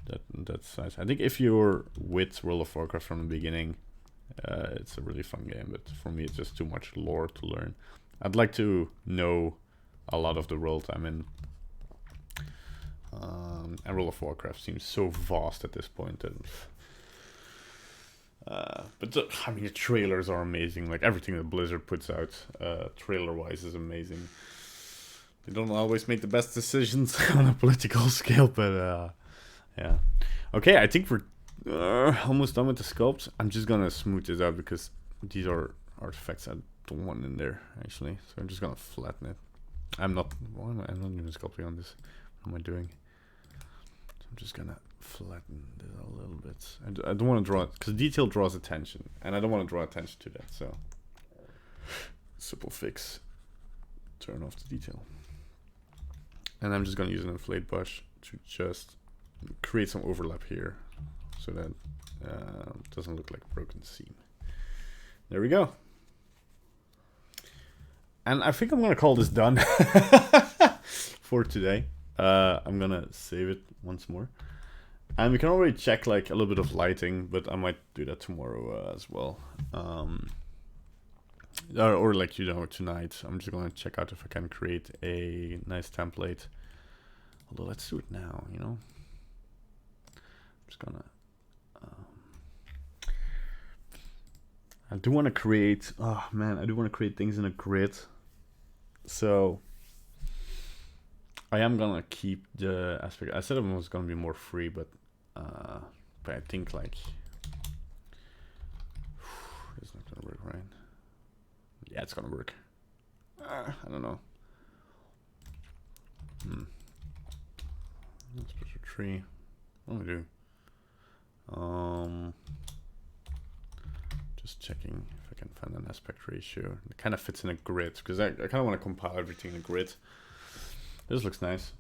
that size. I think if you're with World of Warcraft from the beginning, it's a really fun game, but for me it's just too much lore to learn. I'd like to know a lot of the world I'm in. And World of Warcraft seems so vast at this point. And, I mean, the trailers are amazing. Like everything that Blizzard puts out, trailer-wise, is amazing. They don't always make the best decisions on a political scale, but yeah. Okay, I think we're almost done with the sculpt. I'm just gonna smooth this out because these are artifacts I don't want in there actually. So I'm just gonna flatten it. I'm not even sculpting on this. What am I doing? So I'm just gonna flatten this a little bit. I don't want to draw it because detail draws attention, and I don't want to draw attention to that. So simple fix. Turn off the detail. And I'm just gonna use an inflate brush to just create some overlap here, so that it doesn't look like a broken seam. There we go. And I think I'm gonna call this done for today. I'm gonna save it once more. And we can already check like a little bit of lighting, but I might do that tomorrow as well. Or like, you know, tonight. I'm just gonna check out if I can create a nice template. Although let's do it now, you know. I'm just gonna I do want to create, oh man, I do want to create things in a grid. So I am gonna keep the aspect. I said it was gonna be more free, but I think like it's not gonna work, right? Yeah, it's gonna work. I don't know. Special tree. What do we do? Just checking if I can find an aspect ratio. It kind of fits in a grid because I kind of want to compile everything in a grid. This looks nice.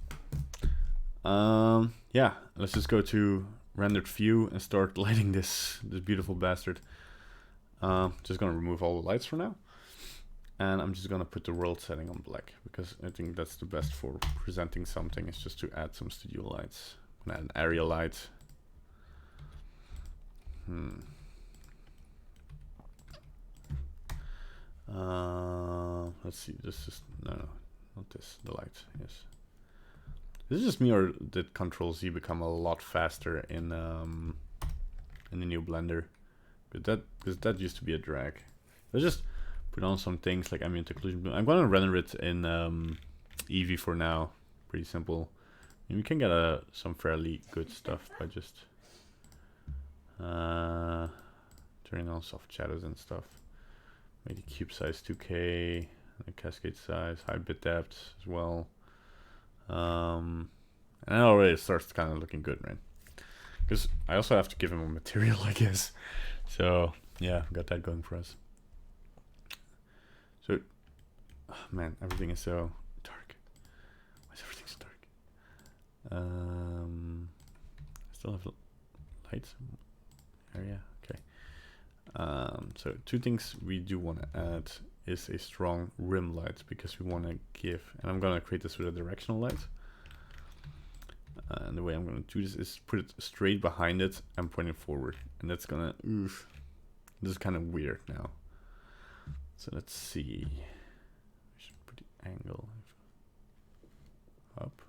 Yeah, let's just go to rendered view and start lighting this beautiful bastard. Just gonna remove all the lights for now. And I'm just gonna put the world setting on black because I think that's the best for presenting something. It's just to add some studio lights. I'm gonna add an area light. Let's see. This is no, not this. The light. Yes. Is it just me or did Control Z become a lot faster in the new Blender? Because that used to be a drag. Let's just put on some things like ambient occlusion. I'm gonna render it in Eevee for now. Pretty simple. And we can get some fairly good stuff by just turning on soft shadows and stuff. Make the cube size 2K, the cascade size, high bit depth as well. And already it starts kind of looking good, right? Because I also have to give him a material, I guess. So yeah, got that going for us. So, oh man, everything is so dark. Why is everything so dark? I still have lights area. Okay. So two things we do want to add is a strong rim light because we want to give, and I'm going to create this with a directional light. And the way I'm going to do this is put it straight behind it and point it forward. And that's going to, this is kind of weird now. So let's see. We should put the angle up.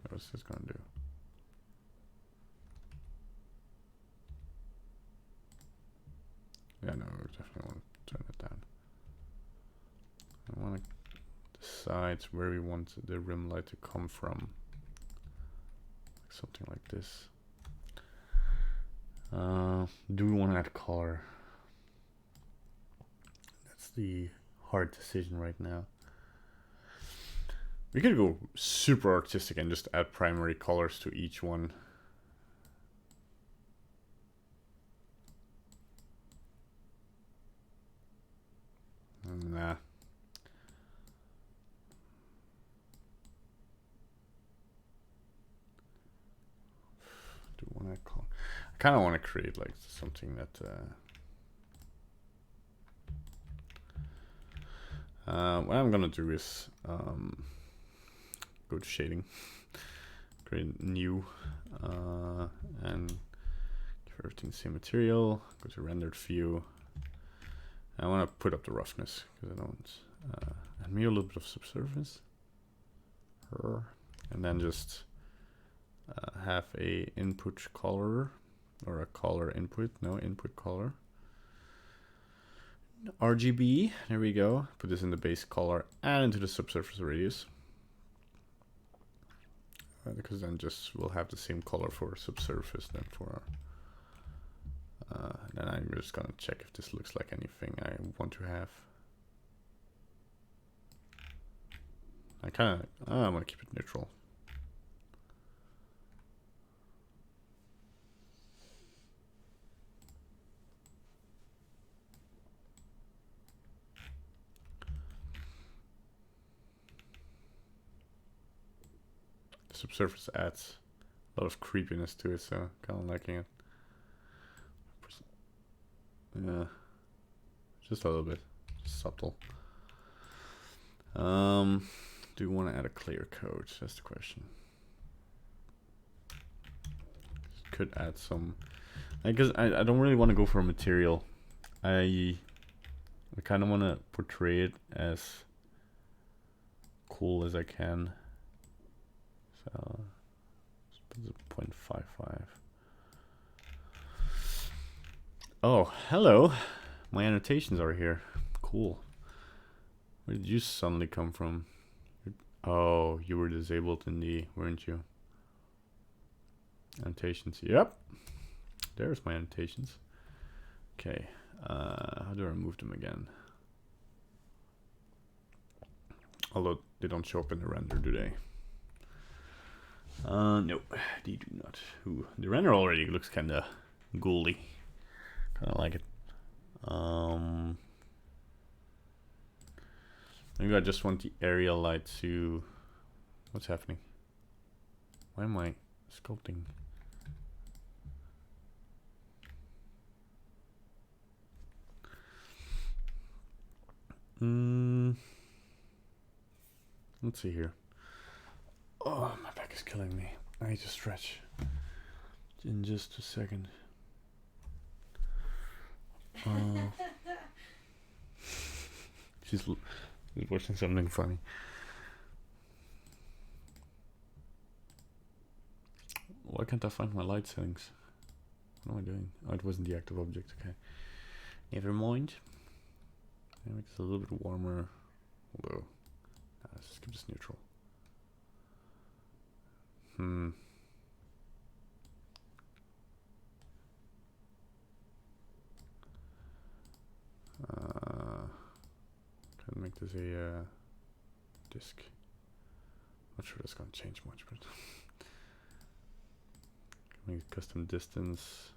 What's this going to do? decide where we want the rim light to come from. Something like this. Do we want to add color? That's the hard decision right now. We could go super artistic and just add primary colors to each one. Nah. Do you want to call? I kind of want to create like something that. What I'm gonna do is go to shading, create new, and give everything the same material. Go to rendered view. I want to put up the roughness because I don't. And maybe a little bit of subsurface. And then just have a input color or a color input. No, input color. RGB. There we go. Put this in the base color and into the subsurface radius. Because then just we'll have the same color for subsurface than for. Then I'm just gonna check if this looks like anything I want to have. I'm gonna keep it neutral. The subsurface adds a lot of creepiness to it, so kind of liking it. Yeah, just a little bit, just subtle. Do you want to add a clear coat? That's the question. Could add some, because I don't really want to go for a material. I kind of want to portray it as cool as I can. So let's put 0.55. Oh, hello. My annotations are here. Cool. Where did you suddenly come from? Oh, you were disabled in the, weren't you? Annotations. Yep. There's my annotations. Okay. How do I remove them again? Although they don't show up in the render, do they? Nope. They do not. Ooh, the render already looks kind of ghouly. Kind of like it. Maybe I just want the area light to. What's happening? Why am I sculpting? Let's see here. Oh, my back is killing me. I need to stretch. In just a second. She's watching something funny. Why can't I find my light settings? What am I doing? Oh, it wasn't the active object. Okay. Never mind. Make this a little bit warmer. Although, let's just keep this neutral. Can make this a disk. Not sure that's gonna change much, but make custom distance.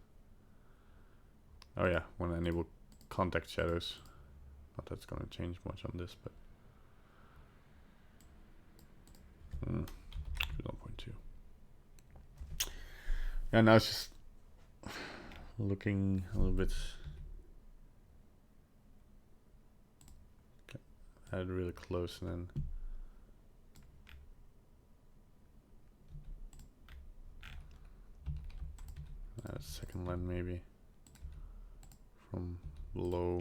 Oh yeah, want to enable contact shadows. Not that's gonna change much on this, but 1.2. Yeah, now it's just looking a little bit. Add really close and then add a second line maybe from below.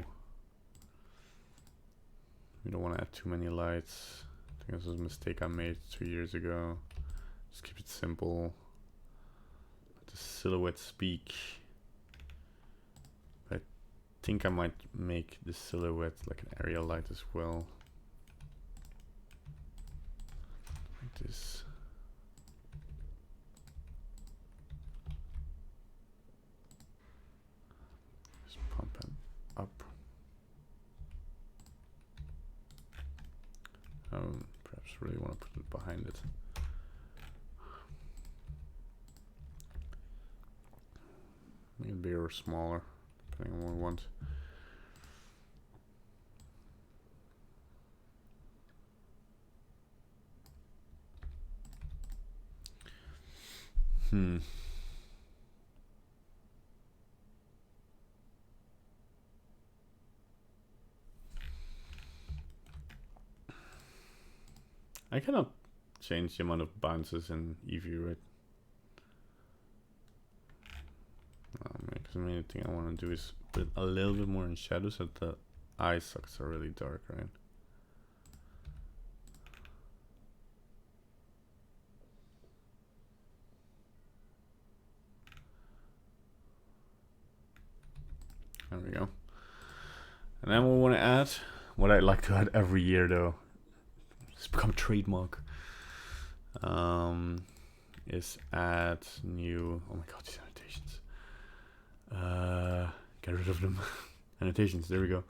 We don't want to add too many lights. I think this was a mistake I made 2 years ago. Just keep it simple. Let the silhouette speak. I think I might make the silhouette like an area light as well. this. Just pump him up. Perhaps really want to put it behind it. Make it bigger or smaller, depending on what we want. I cannot change the amount of bounces in EV, right? Because the main thing I want to do is put a little bit more in shadow so that the eye sockets are really dark, right? There we go. And then we want to add, what I like to add every year though, it's become a trademark, is add new, oh my god, these annotations. Get rid of them. Annotations, there we go.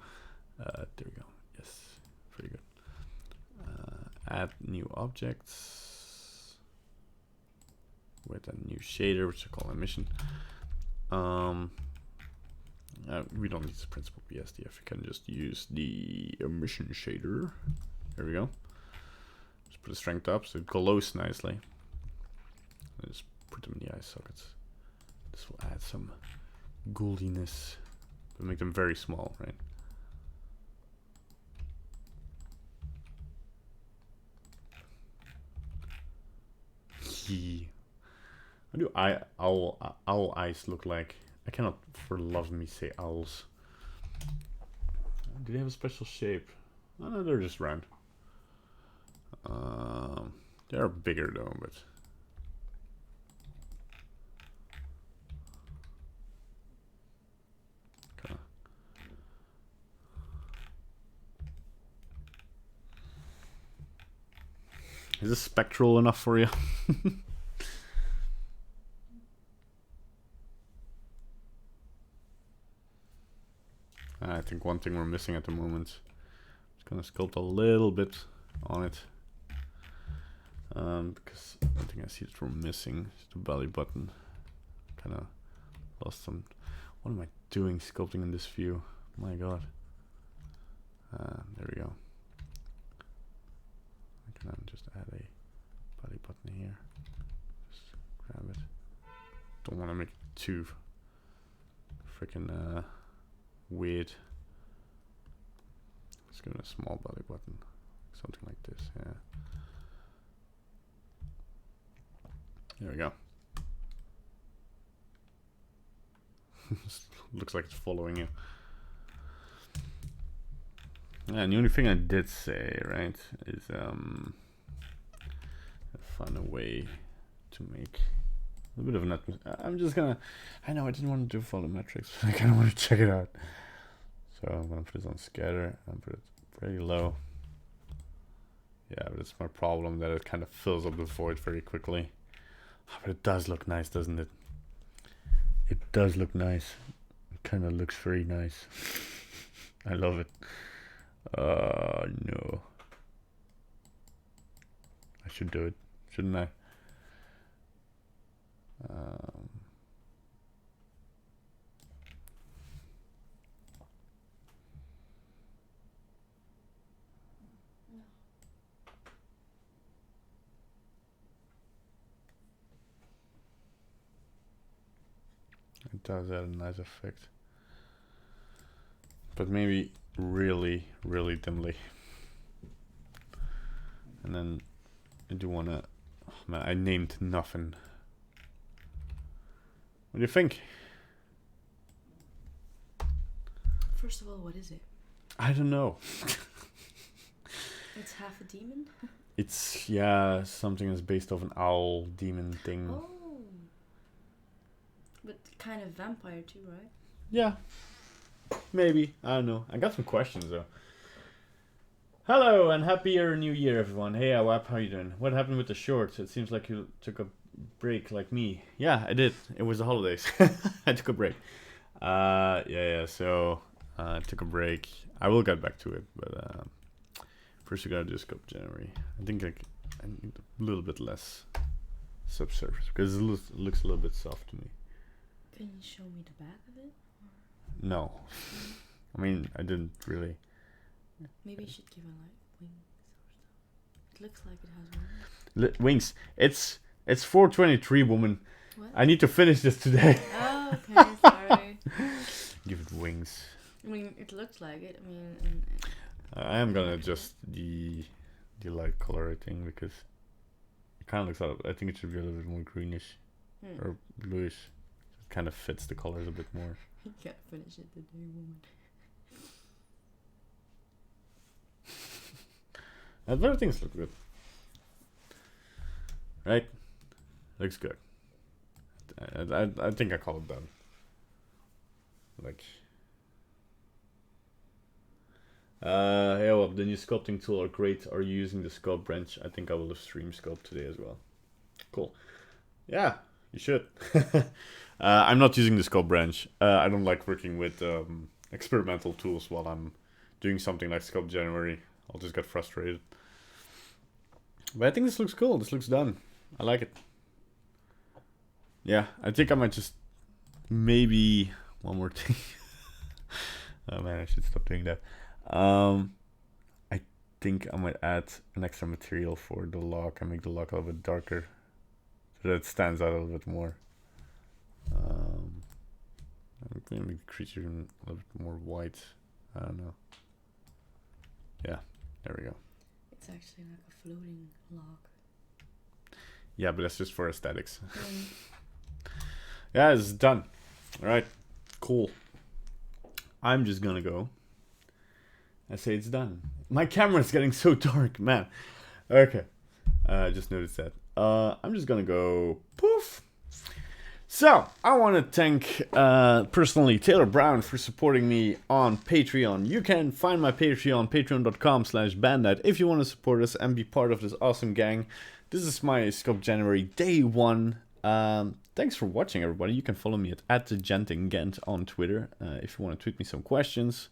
There we go, yes, pretty good. Add new objects with a new shader, which I call emission. We don't need the principal BSDF, we can just use the emission shader. There we go. Just put the strength up so it glows nicely. And just put them in the eye sockets. This will add some gouldiness, but make them very small, right? What do owl eyes look like? I cannot for the love of me say owls. Do they have a special shape? Oh, no, they're just round. They're bigger though, but is this spectral enough for you? I think one thing we're missing at the moment. Just gonna sculpt a little bit on it. Because one thing I see that we're missing is the belly button. Kinda lost some. What am I doing sculpting in this view? My god. There we go. I can just add a belly button here. Just grab it. Don't want to make it too freaking weird. Let's give it a small belly button, something like this. Yeah. There we go. Looks like it's following you. Yeah, and the only thing I did say, right, is find a way to make a bit of an atmosphere. I'm just gonna, I know I didn't want to do volumetrics, but I kind of want to check it out. So I'm gonna put this on scatter and put it pretty low. Yeah, but it's my problem that it kind of fills up the void very quickly. But it does look nice, doesn't it? It does look nice. It kind of looks very nice. I love it. No. I should do it, shouldn't I? It does add a nice effect. But maybe really, really dimly. And then I do want to... Oh man, I named nothing. What do you think? First of all, what is it? I don't know. It's half a demon? It's, yeah, something that's based off an owl demon thing. Oh. But kind of vampire too, right? Yeah. Maybe. I don't know. I got some questions though. Hello and happier new year, everyone. Hey, Awap, how you doing? What happened with the shorts? It seems like you took a break like me. Yeah, I did. It was the holidays. I took a break. Yeah. So I took a break. I will get back to it, but first we gotta do SculptJanuary. I think I need a little bit less subsurface because it looks a little bit soft to me. Can you show me the back of it? No, I mean I didn't really. Maybe you should give it like wings or stuff. It looks like it has wings. Wings. It's 4:23, woman. What? I need to finish this today. Oh, okay, sorry. Give it wings. I mean, it looks like it. I mean, I am gonna adjust the light color, I think, because it kind of looks out. I think it should be a little bit more greenish or bluish. It kind of fits the colors a bit more. You can't finish it today, woman. But everything's look good, right? Looks good. I think I call it done. Like, hey, well, the new sculpting tool are great. Are you using the Sculpt branch? I think I will stream Sculpt today as well. Cool. Yeah, you should. I'm not using the Sculpt branch. I don't like working with experimental tools while I'm doing something like SculptJanuary. I'll just get frustrated. But I think this looks cool. This looks done. I like it. Yeah, I think I might just maybe one more thing. Oh man, I should stop doing that. I think I might add an extra material for the lock and make the lock a little bit darker so that it stands out a little bit more. I'm gonna make the creature a little bit more white. I don't know. Yeah, there we go. It's actually like a floating log. Yeah, but that's just for aesthetics. Yeah, it's done. All right, cool. I'm just gonna go. I say it's done. My camera's getting so dark, man. Okay, I just noticed that. I'm just gonna go poof. So, I want to thank personally Taylor Brown for supporting me on Patreon. You can find my Patreon, patreon.com/bandit, if you want to support us and be part of this awesome gang. This is my SculptJanuary day 1. Thanks for watching, everybody. You can follow me at @gentingent on Twitter if you want to tweet me some questions.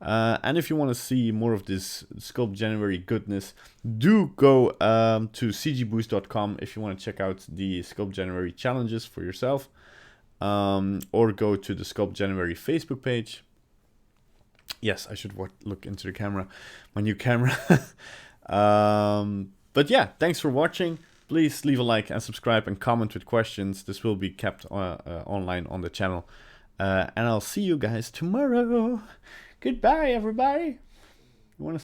And if you want to see more of this SculptJanuary goodness, do go to CGBoost.com if you want to check out the SculptJanuary challenges for yourself. Or go to the SculptJanuary Facebook page. Yes, I should look into the camera, my new camera. But yeah, thanks for watching. Please leave a like and subscribe and comment with questions. This will be kept online on the channel. And I'll see you guys tomorrow. Goodbye, everybody. You want to